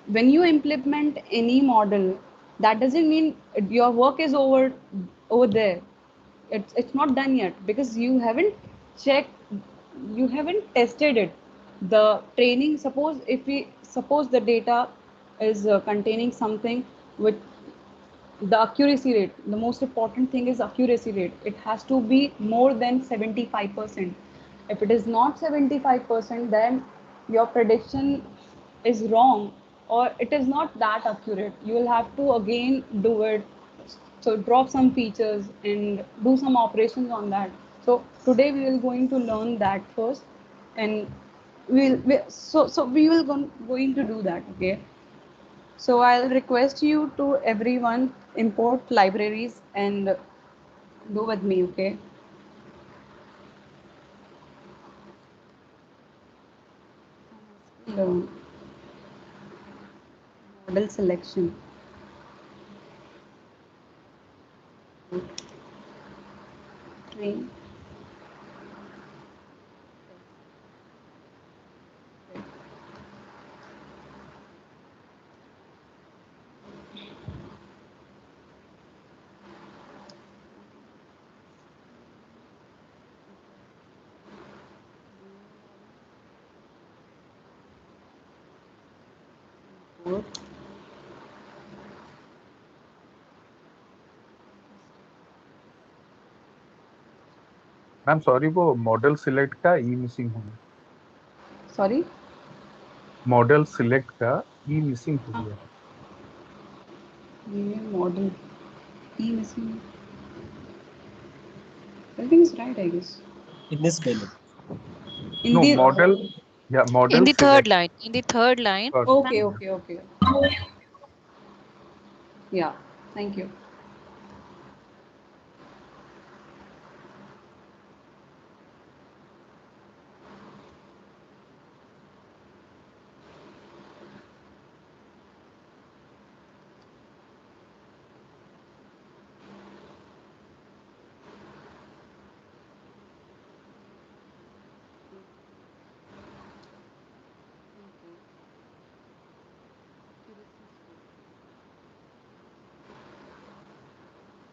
Speaker 4: when you implement any model, that doesn't mean your work is over there. It's not done yet, because you haven't checked, you haven't tested it. The training, suppose the data is containing something with the accuracy rate. The most important thing is accuracy rate. It has to be more than 75%. If it is not 75%, then your prediction is wrong, or it is not that accurate. You will have to again do it. So drop some features and do some operations on that. So today we will going to learn that first, and so we will going to do that. Okay. So I'll request you to everyone import libraries and do with me, okay? Learn model selection. 4.
Speaker 2: Ma'am sorry वो model select का ई missing हो गया।
Speaker 4: Sorry?
Speaker 2: Model select का ई missing हो गया।
Speaker 4: Model. E missing. Everything is right, I guess.
Speaker 5: In this menu.
Speaker 4: In
Speaker 2: No,
Speaker 4: the
Speaker 2: model. Yeah, model
Speaker 6: In the third
Speaker 2: select.
Speaker 6: line. In the third line.
Speaker 2: Third
Speaker 4: Okay,
Speaker 2: line.
Speaker 4: okay, okay. Yeah, thank you.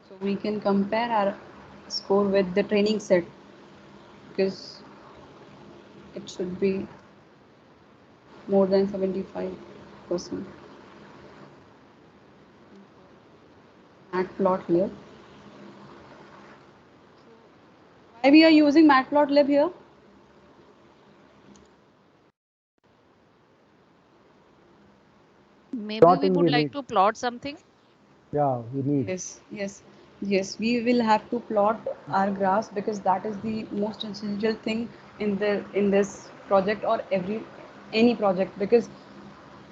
Speaker 4: So we can compare our score with the training set because it should be more than 75%. Matplotlib. Why we are using Matplotlib here?
Speaker 6: Maybe we
Speaker 7: Plotting
Speaker 6: would
Speaker 7: we
Speaker 6: like
Speaker 7: need.
Speaker 6: to plot something.
Speaker 7: Yeah, we need.
Speaker 4: Yes. We will have to plot our graphs because that is the most essential thing in this project or any project. Because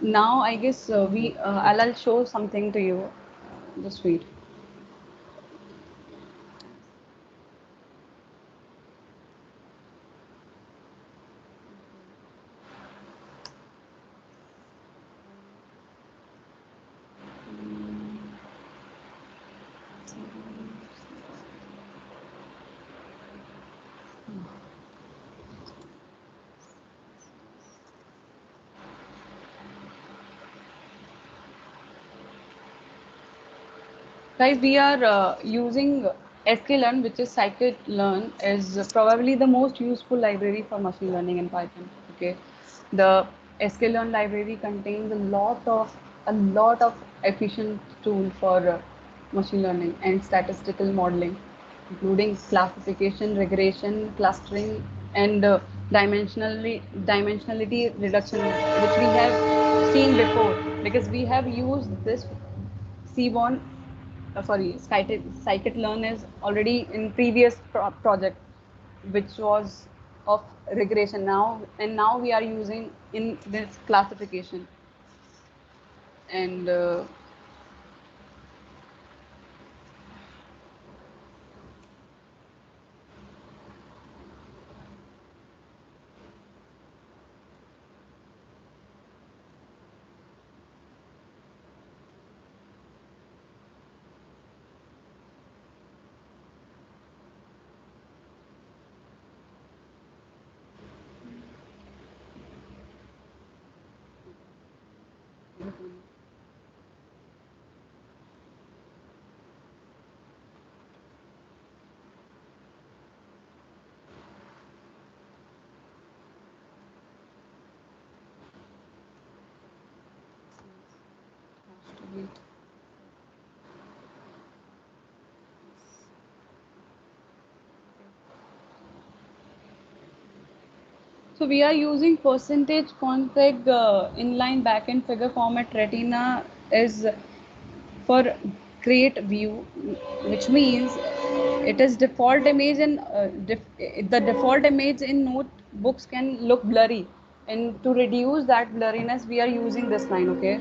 Speaker 4: now I guess I'll show something to you. Just wait. Guys, we are using sklearn, which is scikit-learn, is probably the most useful library for machine learning in Python. Okay, the sklearn library contains a lot of efficient tool for machine learning and statistical modeling, including classification, regression, clustering, and dimensionality reduction, which we have seen before because we have used this Seaborn, scikit-learn is already in previous project, which was of regression now we are using in this classification and so we are using percentage config inline backend figure format retina is for create view, which means it is default image and the default image in notebooks can look blurry, and to reduce that blurriness we are using this line. Okay,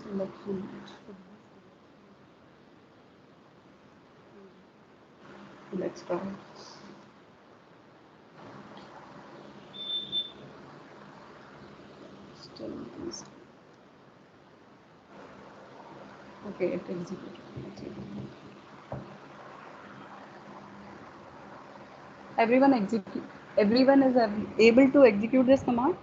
Speaker 4: selection. Let's try. Okay, it executed. Everyone is able to execute this command.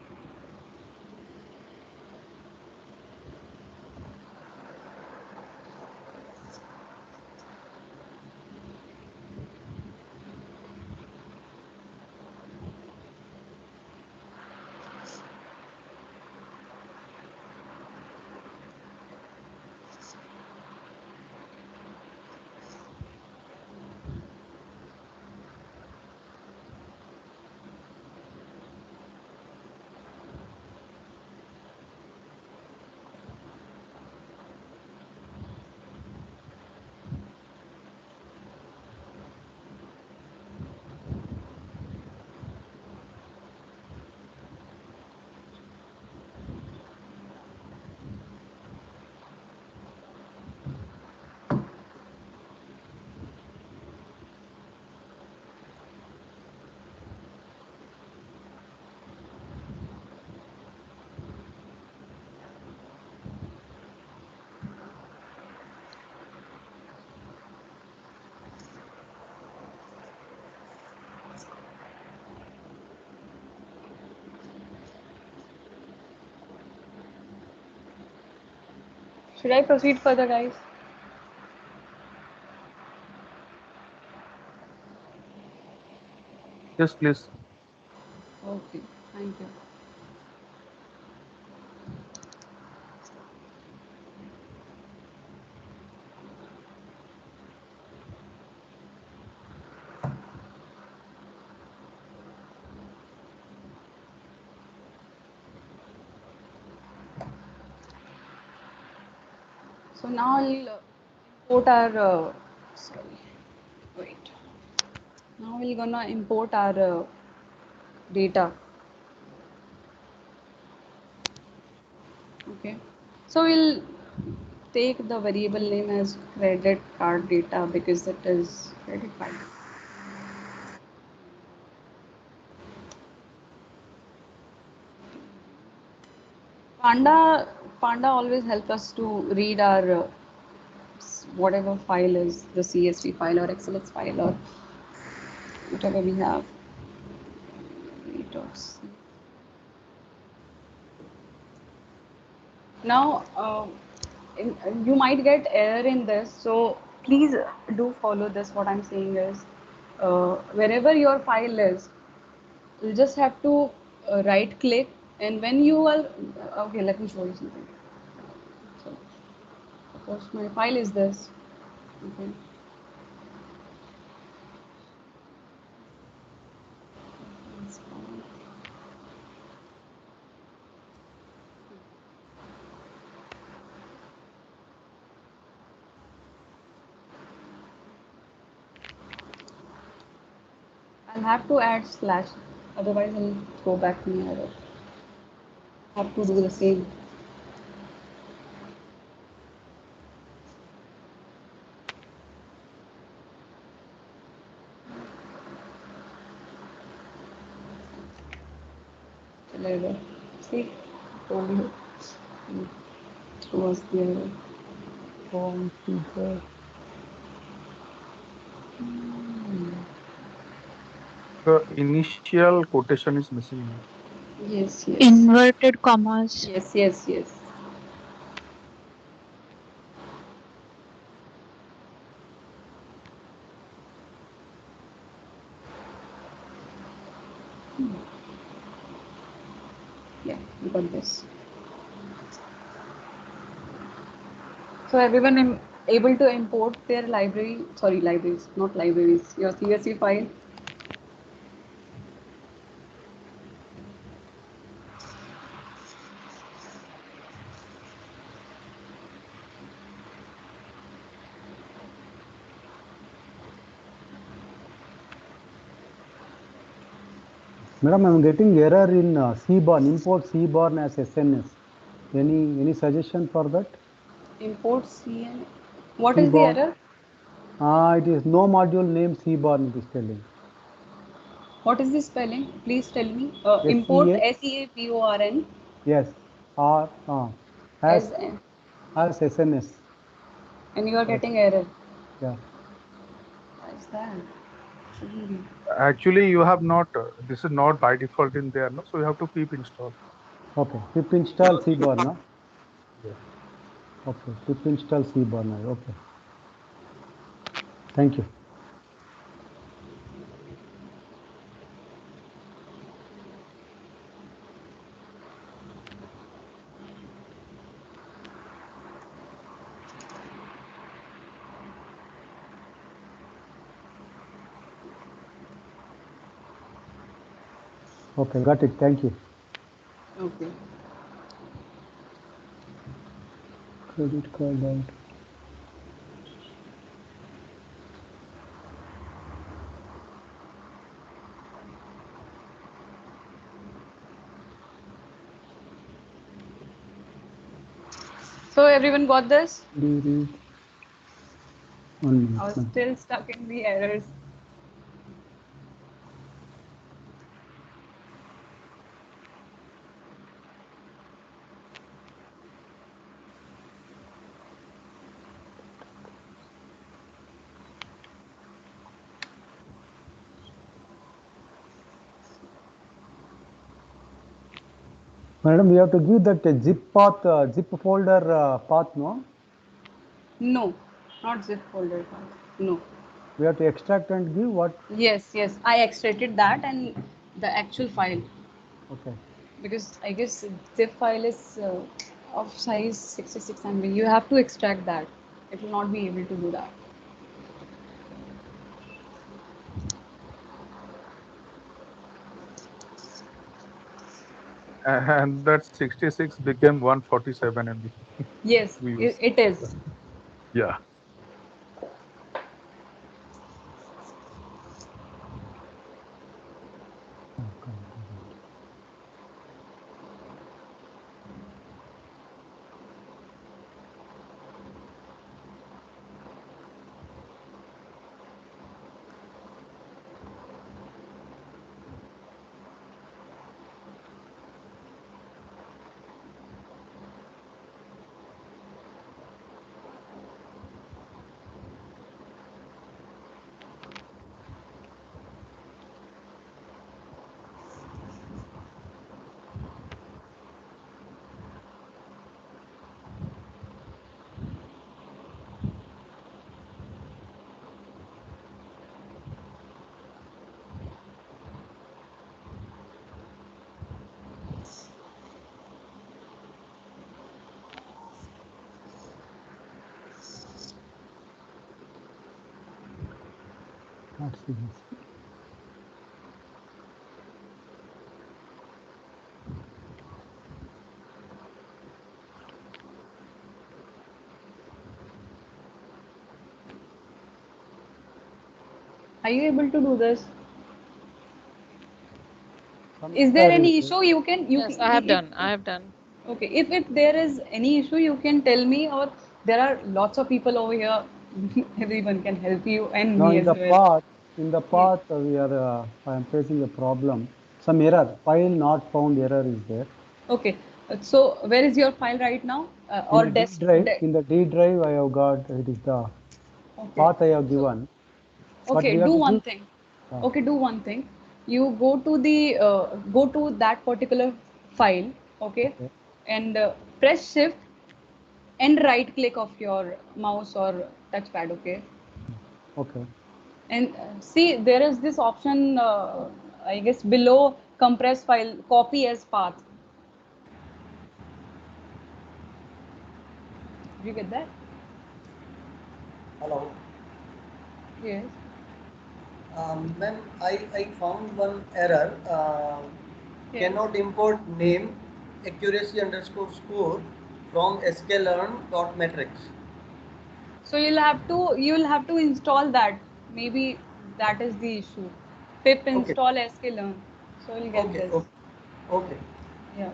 Speaker 4: Should I proceed further, guys?
Speaker 2: Yes, please.
Speaker 4: Okay, thank you. So now I'll import our, sorry, wait. Now we're gonna import our data. Okay. So we'll take the variable name as credit card data because it is credit card. Panda always help us to read our whatever file is the CSV file or XLX file or whatever we have. Now, you might get error in this, so please do follow this. What I'm saying is, wherever your file is, you just have to right click, and when you are okay, let me show you something. So, suppose my file is this. Okay. I'll have to add slash, otherwise I'll go back to my error. Have to do the same. Error. See, told you. It was the error.
Speaker 2: The initial quotation is missing now.
Speaker 4: Yes, yes.
Speaker 9: Inverted commas.
Speaker 4: Yes, yes, yes. Yeah, you got this. So everyone is able to import their library, sorry, libraries, not libraries, your CSV file.
Speaker 7: Madam, I'm getting error in CBORN, import CBORN as SNS. Any suggestion for that?
Speaker 4: Import CN. What is the error?
Speaker 7: It is no module name CBORN, it is telling.
Speaker 4: What is the spelling? Please tell me. Import SEABORN.
Speaker 7: Yes. or as SNS.
Speaker 4: And you are getting error.
Speaker 7: Yeah.
Speaker 4: What is that? Shouldn't be.
Speaker 2: Actually, you have not. This is not by default in there, no. So you have to pip install.
Speaker 7: Okay. Pip install cborna.
Speaker 2: Yeah.
Speaker 7: Okay. Pip install cborna. Okay. Thank you. Okay, got it. Thank you.
Speaker 4: Okay.
Speaker 7: Credit card out.
Speaker 4: So everyone got this?
Speaker 7: Read.
Speaker 4: I was still stuck in the errors.
Speaker 7: Madam, we have to give that zip path, zip folder path, no?
Speaker 4: No, not zip folder path. No.
Speaker 7: We have to extract and give what?
Speaker 4: Yes, yes. I extracted that and the actual file.
Speaker 7: Okay.
Speaker 4: Because I guess zip file is of size 66 MB. You have to extract that. It will not be able to do that.
Speaker 2: And that 66 became 147 MB.
Speaker 4: Yes, it is.
Speaker 2: Yeah.
Speaker 7: Not serious.
Speaker 4: Are you able to do this? Is there any issue? You can.
Speaker 6: Yes, I have done. I have done.
Speaker 4: Okay. If there is any issue, you can tell me, or there are lots of people over here. Everyone can help you and
Speaker 7: No,
Speaker 4: me
Speaker 7: in
Speaker 4: as
Speaker 7: the
Speaker 4: well.
Speaker 7: path, we are. I am facing a problem. Some error. File not found error is there.
Speaker 4: Okay. So where is your file right now? Or
Speaker 7: In the D drive. In the D drive, I have got it is the path I have given.
Speaker 4: Okay. Do one thing. Okay. Do one thing. You go to the go to that particular file. Okay. And press Shift and right click of your mouse or touchpad. Okay.
Speaker 7: Okay.
Speaker 4: And see, there is this option, I guess, below compress file, copy as path. Did you get that?
Speaker 12: Hello.
Speaker 4: Yes.
Speaker 12: Ma'am, I found one error.
Speaker 4: Yes.
Speaker 12: Cannot import name accuracy underscore score from sklearn.matrix.
Speaker 4: So you'll have to install that. Maybe that is the issue. Pip install sklearn. So you'll get this.
Speaker 12: Okay.
Speaker 4: Yeah.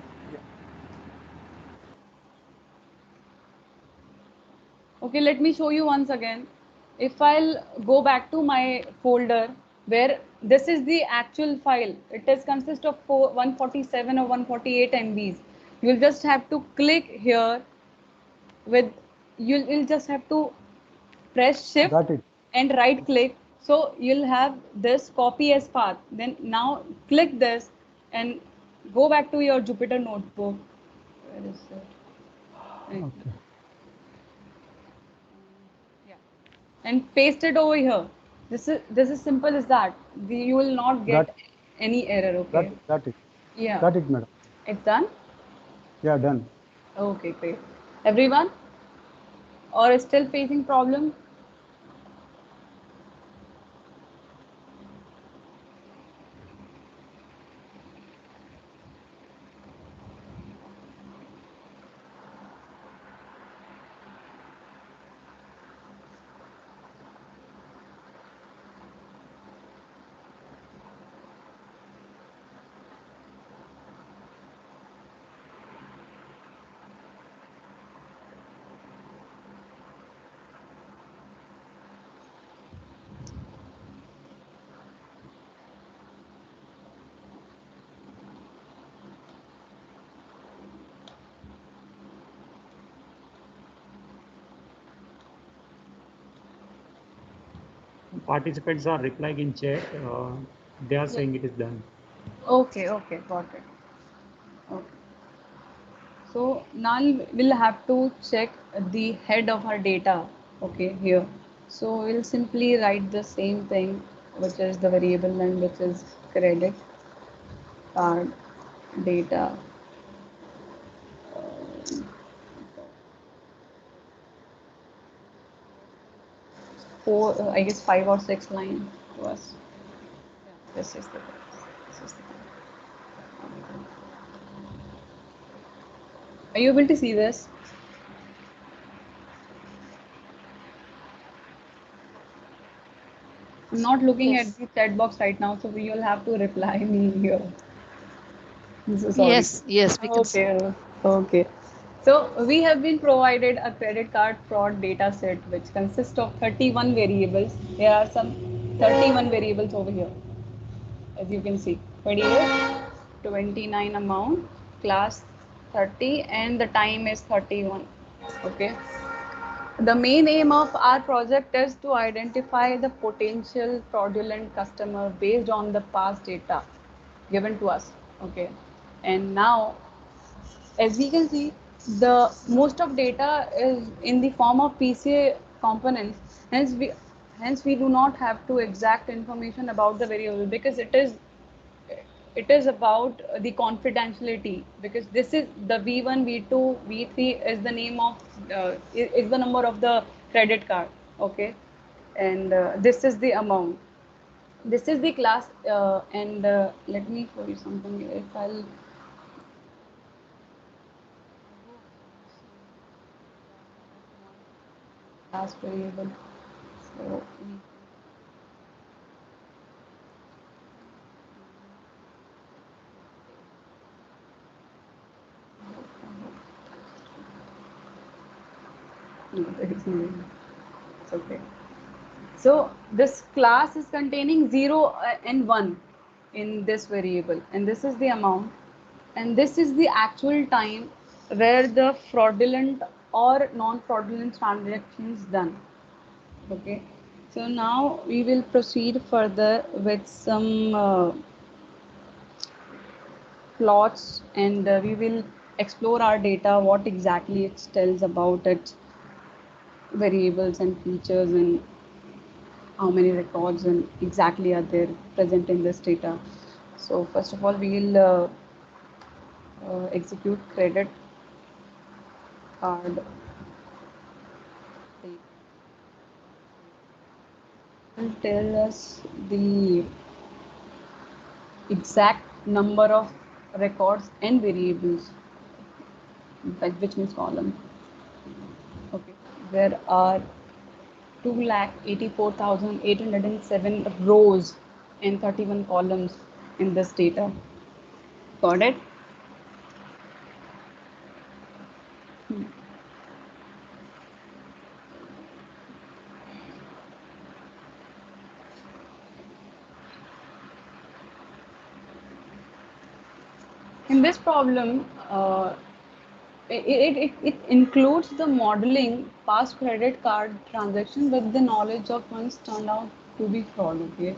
Speaker 4: Okay, let me show you once again. If I'll go back to my folder where this is the actual file, it is consist of 147 or 148 MBs. You'll just have to click here with, you'll just have to press shift
Speaker 7: Got it.
Speaker 4: and right click. So you'll have this copy as path. Then now click this and go back to your Jupyter notebook. Where is it? Right.
Speaker 7: Okay.
Speaker 4: Yeah. And paste it over here. This is simple as that. You will not get any error. Okay.
Speaker 7: Got it.
Speaker 4: Yeah.
Speaker 7: Got it, madam.
Speaker 4: It's done.
Speaker 7: Yeah, done.
Speaker 4: Okay, great. Everyone, or still facing problem?
Speaker 1: Participants are replying in chat. They are saying it is done.
Speaker 4: Okay, okay, got it. Okay. So now we'll have to check the head of our data. Okay, here. So we'll simply write the same thing, which is the variable and which is credit card data. Four, I guess 5 or 6 line was. Yeah, this is the. Are you able to see this? I'm not looking at the chat box right now, so you'll have to reply me here. I'm so sorry.
Speaker 6: Yes, we can see.
Speaker 4: Okay, okay. So we have been provided a credit card fraud data set which consists of 31 variables. There are some 31 variables over here. As you can see, 28, 29 amount, class 30, and the time is 31. Okay. The main aim of our project is to identify the potential fraudulent customer based on the past data given to us. Okay. And now, as we can see, the most of data is in the form of PCA components. Hence we do not have to exact information about the variable because it is about the confidentiality, because this is the V1, V2, V3 is the name of is the number of the credit card. Okay. And this is the amount, this is the class, and let me show you something. If I'll class variable, so no, there is no, it's okay. So this class is containing 0 and 1 in this variable, and this is the amount, and this is the actual time where the fraudulent or non-fraudulent transactions done. Okay. So now we will proceed further with some plots, and we will explore our data, what exactly it tells about its variables and features, and how many records and exactly are there present in this data. So first of all, we will execute credit card. Will tell us the exact number of records and variables, which means column. Okay, there are 2,84,807 rows and 31 columns in this data. Got it? In this problem, It includes the modeling past credit card transaction with the knowledge of ones turned out to be fraud. Okay,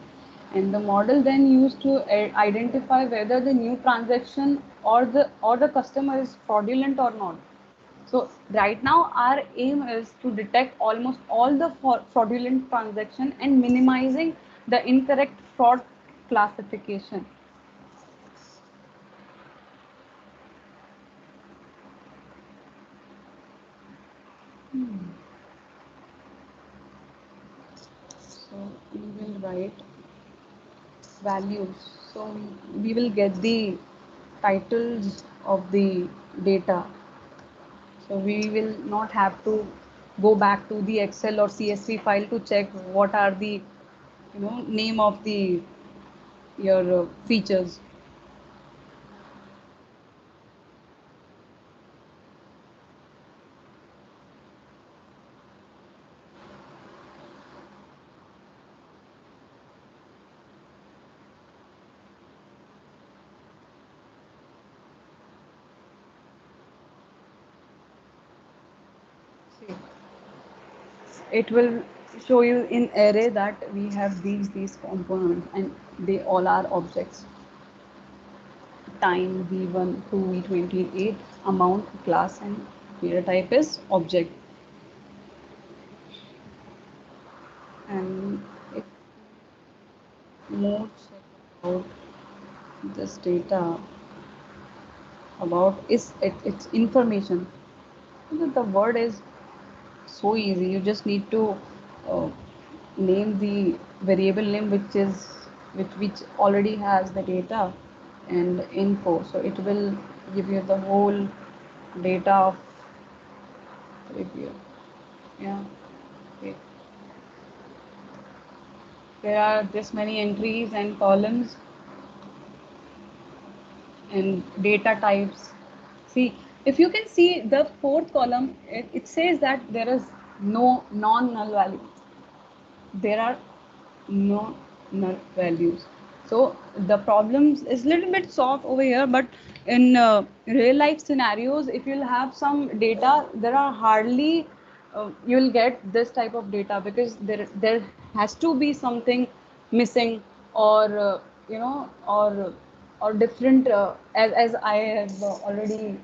Speaker 4: and the model then used to identify whether the new transaction or the customer is fraudulent or not. So right now our aim is to detect almost all the fraudulent transaction and minimizing the incorrect fraud classification. So we will write values. So we will get the titles of the data. So we will not have to go back to the Excel or CSV file to check what are the name of the your features. It will show you in array that we have these components and they all are objects. Time v1 to v28, amount, class, and data type is object. And if more check about this data about it's information. The word is so easy. You just need to name the variable name which already has the data and info. So it will give you the whole data of review. Yeah. Okay. There are this many entries and columns and data types. See, if you can see the fourth column, it says that there is no non-null value. There are no null values. So the problems is a little bit soft over here, but in real life scenarios, if you'll have some data, there are hardly you'll get this type of data because there has to be something missing or or different as I have already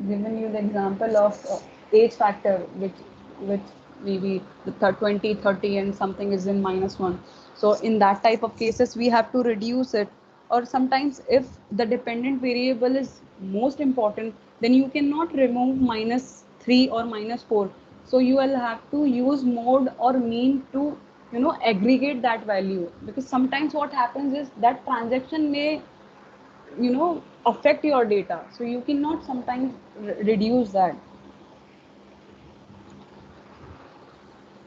Speaker 4: given you the example of age factor which maybe the 20 30 and something is in -1. So in that type of cases we have to reduce it, or sometimes if the dependent variable is most important, then you cannot remove -3 or -4. So you will have to use mode or mean to aggregate that value, because sometimes what happens is that transaction may affect your data, so you cannot sometimes reduce that.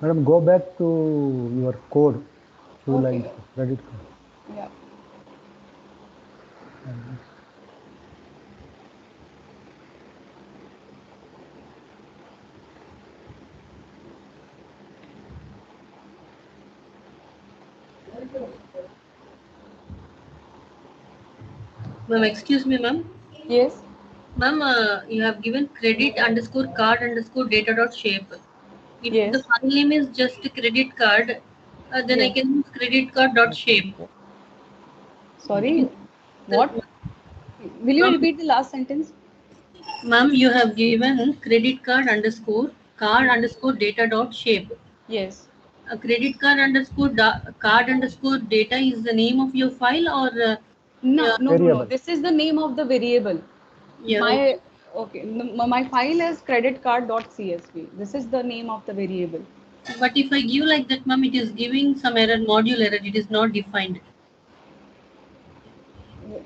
Speaker 7: Madam, go back to your code, two
Speaker 4: Okay.
Speaker 7: lines, credit card.
Speaker 4: Yeah.
Speaker 15: Ma'am, excuse me, ma'am.
Speaker 4: Yes.
Speaker 15: Ma'am, you have given credit underscore card underscore data dot shape. If
Speaker 4: Yes.
Speaker 15: the file name is just credit card, then I
Speaker 4: Yes.
Speaker 15: can use credit card dot shape.
Speaker 4: Sorry, what? Will you repeat the last sentence?
Speaker 15: Ma'am, you have given credit card underscore data dot shape.
Speaker 4: Yes.
Speaker 15: Credit card underscore card underscore data is the name of your file, or
Speaker 4: No. This is the name of the variable.
Speaker 15: Yeah,
Speaker 4: My okay. My file is creditcard.csv. This is the name of the variable.
Speaker 15: But if I give like that, ma'am, it is giving some error, module error. It is not defined.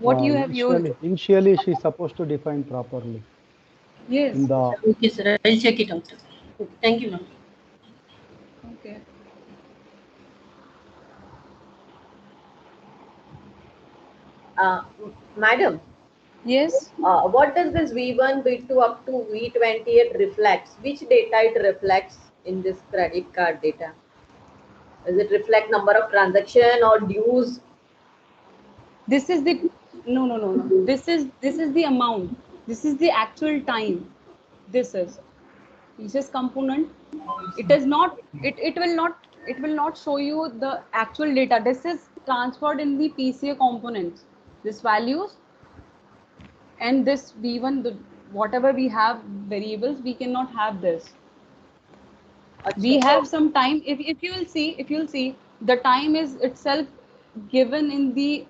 Speaker 4: What you have used?
Speaker 7: Initially, she's supposed to define properly.
Speaker 4: Yes.
Speaker 7: In the
Speaker 15: Okay, sir. I'll check it out. Okay, thank you, ma'am.
Speaker 4: Okay.
Speaker 16: Madam.
Speaker 4: Yes.
Speaker 16: What does this V1, V2 up to V28 reflects? Which data it reflects in this credit card data? Does it reflect number of transaction or dues?
Speaker 4: This is the no. This is the amount. This is the actual time. this is thesis component. It is not, it will not show you the actual data. This is transferred in the PCA components, this values, and this V1, the whatever we have variables, we cannot have this. We have some time. If you will see, the time is itself given in the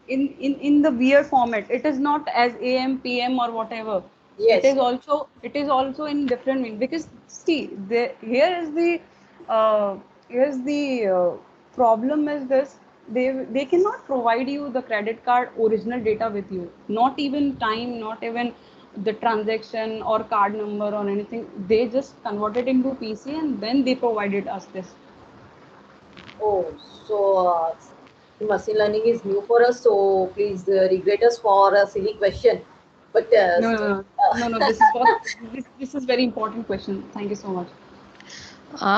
Speaker 4: in the weird format. It is not as AM, PM or whatever.
Speaker 16: Yes.
Speaker 4: It is also in different mean, because see, here's the problem is this. They cannot provide you the credit card original data with you, not even time, not even the transaction or card number or anything. They just converted into PC and then they provided us this.
Speaker 16: Oh, so machine learning is new for us. So please regret us for a silly question. But
Speaker 4: No. This is very important question. Thank you so much.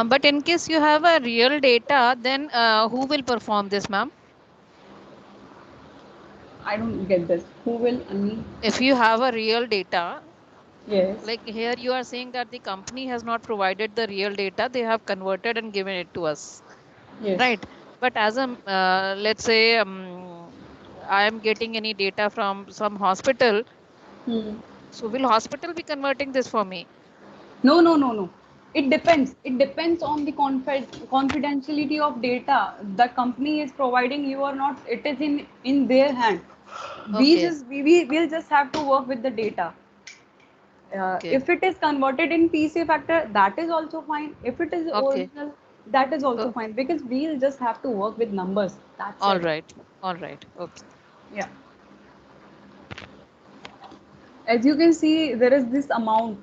Speaker 6: But in case you have a real data, then who will perform this, ma'am?
Speaker 4: I don't get this. Who will? I mean,
Speaker 6: if you have a real data,
Speaker 4: yes.
Speaker 6: Like here you are saying that the company has not provided the real data, they have converted and given it to us.
Speaker 4: Yes.
Speaker 6: Right. But as a, let's say, I am getting any data from some hospital. So will hospital be converting this for me?
Speaker 4: No. It depends. It depends on the confidentiality of data the company is providing you or not. It is in their hand. We will just have to work with the data. If it is converted in PCA factor, that is also fine. If it is original, that is also fine, because we'll just have to work with numbers. That's
Speaker 6: All
Speaker 4: it.
Speaker 6: right. Okay.
Speaker 4: Yeah. As you can see, there is this amount.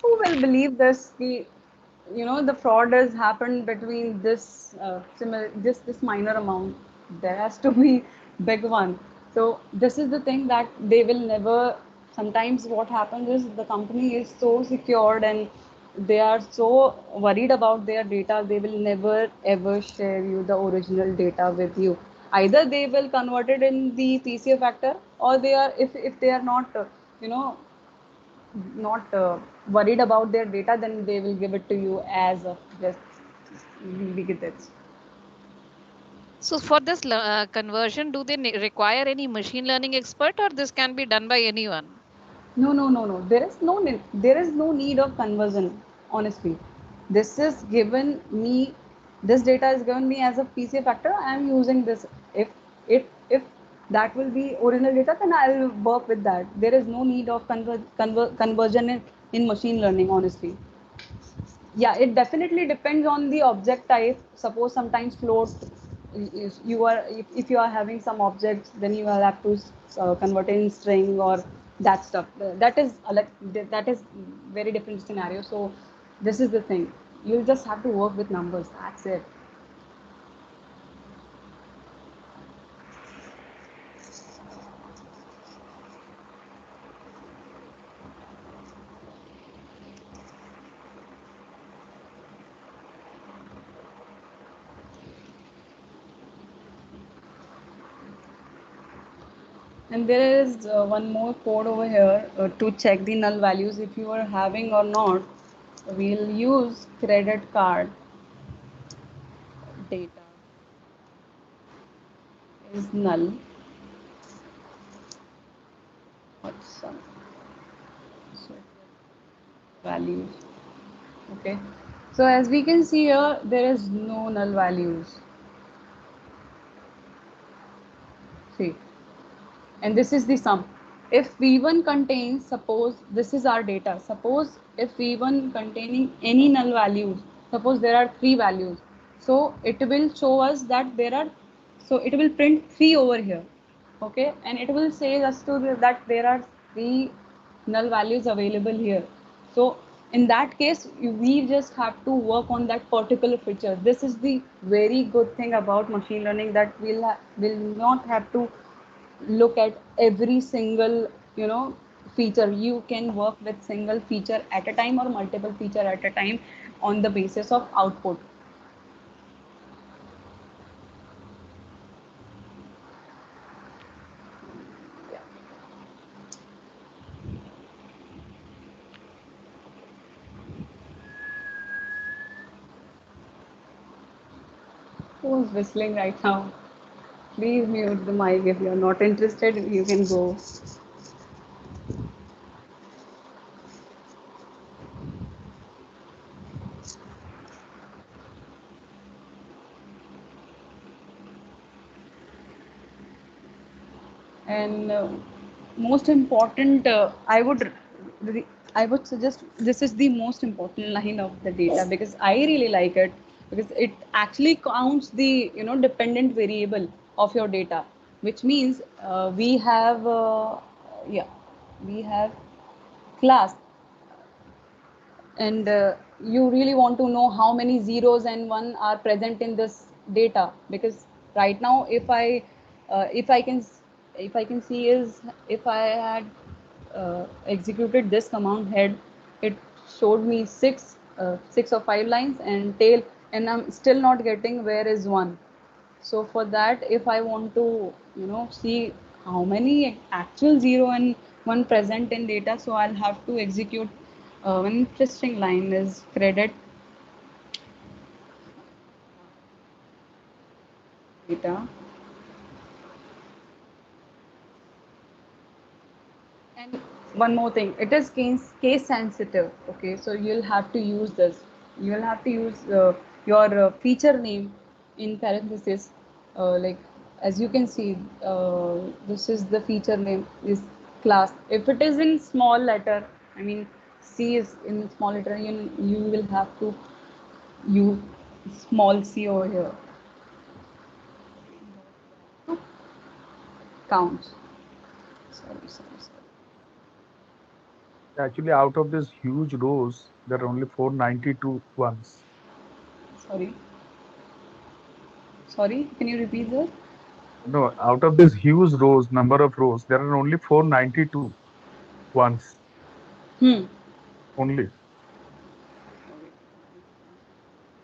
Speaker 4: Who will believe this? The fraud has happened between this this minor amount. There has to be big one. So this is the thing that they will never. Sometimes what happens is the company is so secured and they are so worried about their data. They will never ever share you the original data with you. Either they will convert it in the PCA factor, or they are, if they are not not worried about their data, then they will give it to you as just we get it.
Speaker 6: So for this conversion, do they require any machine learning expert, or this can be done by anyone?
Speaker 4: No. There is no need of conversion. Honestly, this is given me. This data is given me as a PCA factor. I am using this. If that will be original data, then I will work with that. There is no need of conversion in machine learning. Honestly. Yeah, it definitely depends on the object type. Suppose sometimes float, if you are having some objects, then you will have to convert in string or that stuff. That is that is very different scenario. So this is the thing. You just have to work with numbers. That's it. And there is one more code over here to check the null values if you are having or not. We'll use credit card data is null. What's some values? Okay. So as we can see here, there is no null values. See, and this is the sum. If V1 contains, suppose this is our data, suppose if V1 containing any null values, suppose there are 3 values, so it will show us that there are, so it will print 3 over here, okay, and it will say us to that there are 3 null values available here. So in that case, we just have to work on that particular feature. This is the very good thing about machine learning, that will not have to look at every single feature. You can work with single feature at a time or multiple feature at a time on the basis of output. Who's whistling right now? Please mute the mic. If you're not interested, you can go. And most important, I would suggest this is the most important line of the data because I really like it because it actually counts the dependent variable of your data, which means we have we have class, and you really want to know how many zeros and one are present in this data because right now if I can see is if I had executed this command head, it showed me six or five lines and tail, and I'm still not getting where is one. So for that, if I want to see how many actual zero and one present in data, so I'll have to execute one interesting line is credit data. And one more thing, it is case sensitive. Okay, so you'll have to use this. You'll have to use your feature name in parenthesis. Like as you can see, this is the feature name is class. If it is in small letter, I mean C is in small letter, you will have to use small c over here. Count. Sorry.
Speaker 2: Actually, out of this huge rows, there are only 492 ones.
Speaker 4: Sorry, can you repeat that?
Speaker 2: No, out of this huge rows, number of rows, there are only 492 ones. Only.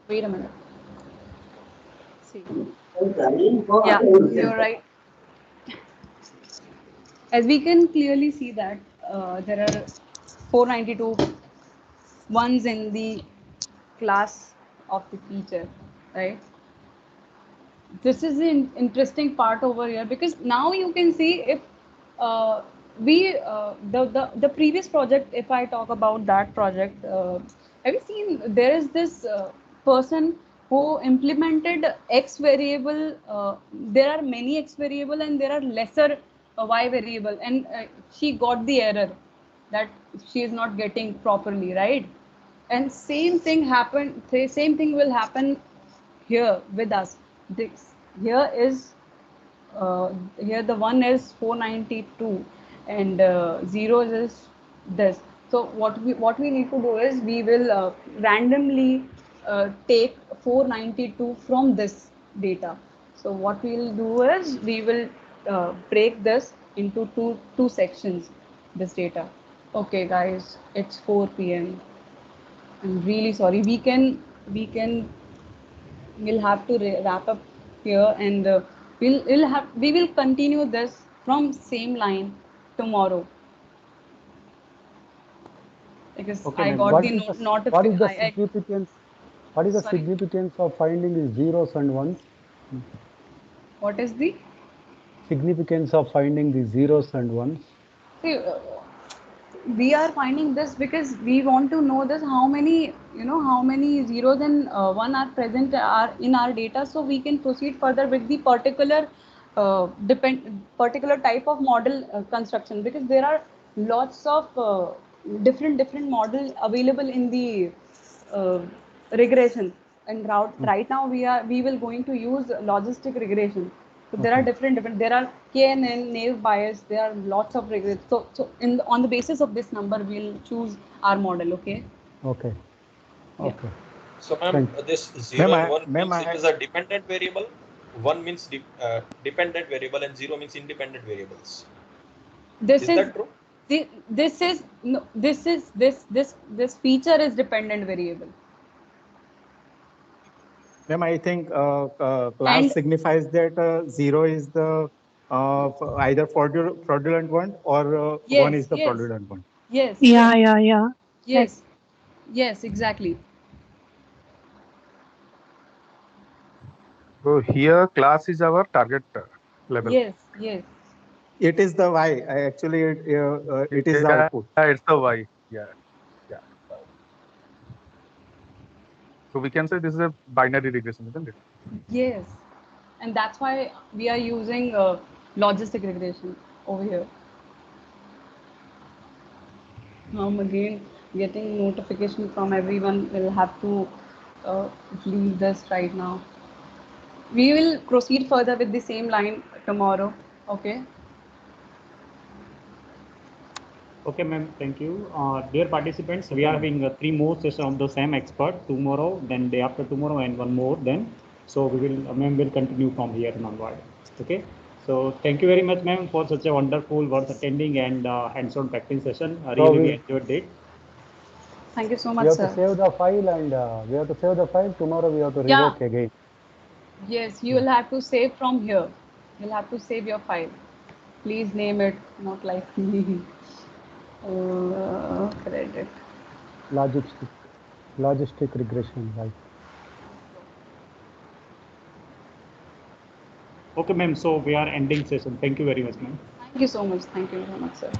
Speaker 4: Wait a minute. See. Yeah, you're right. As we can clearly see that there are 492 ones in the class of the feature, right? This is the interesting part over here because now you can see if the previous project, if I talk about that project, have you seen there is this person who implemented X variable, there are many X variable and there are lesser Y variable, and she got the error that she is not getting properly, right? And same thing will happen here with us. This here is here the one is 492 and zeros is this. So what we need to do is we will randomly take 492 from this data. So what we'll do is we will break this into two sections, this data. Okay guys, it's 4 p.m. I'm really sorry. We'll have to wrap up here, and we will continue this from same line tomorrow because
Speaker 7: Okay,
Speaker 4: I
Speaker 7: ma'am.
Speaker 4: got
Speaker 7: What
Speaker 4: the
Speaker 7: is the
Speaker 4: notification.
Speaker 7: significance? What is the
Speaker 4: Sorry?
Speaker 7: significance of finding the zeros and ones?
Speaker 4: What is the
Speaker 7: Significance of finding the zeros and ones?
Speaker 4: see, we are finding this because we want to know this how many zeros and one are present are in our data, so we can proceed further with the particular particular type of model construction because there are lots of different model available in the uh, regression, and right now we will going to use logistic regression. So there are different there are KNN, naive Bayes, there are lots of regression. So on the basis of this number we'll choose our model. Okay.
Speaker 7: Okay.
Speaker 4: Yeah.
Speaker 17: So, ma'am, this 0 and 1 means it is a dependent variable. 1 means dependent variable and 0 means independent variables.
Speaker 4: This
Speaker 17: is that true?
Speaker 4: This feature is dependent variable.
Speaker 3: Ma'am, I think class signifies that 0 is the either fraudulent one or 1 is the fraudulent one.
Speaker 4: Yes.
Speaker 10: Yeah.
Speaker 4: Yes, exactly.
Speaker 2: So here class is our target level.
Speaker 4: Yes, yes.
Speaker 3: It is the Y. Actually, it is the output.
Speaker 2: It's the Y. Yeah. So we can say this is a binary regression, isn't it?
Speaker 4: Yes. And that's why we are using logistic regression over here. Now I'm again getting notification from everyone. We'll have to leave this right now. We will proceed further with the same line tomorrow. Okay.
Speaker 1: Okay, ma'am. Thank you. Dear participants, we are having 3 more sessions of the same expert tomorrow, then day after tomorrow, and 1 more then. So we will, ma'am will continue from here onward. Okay. So thank you very much, ma'am, for such a wonderful worth attending and hands-on practice session. I really enjoyed it.
Speaker 4: Thank you so much,
Speaker 7: we have
Speaker 4: sir.
Speaker 7: to save the file and we have to save the file. Tomorrow we have to rework again.
Speaker 4: Yes, you will have to save from here. You'll have to save your file. Please name it, not like me. Credit.
Speaker 7: Logistic regression, right?
Speaker 1: Okay, ma'am. So we are ending session. Thank you very much, ma'am.
Speaker 4: Thank you so much. Thank you so much, sir.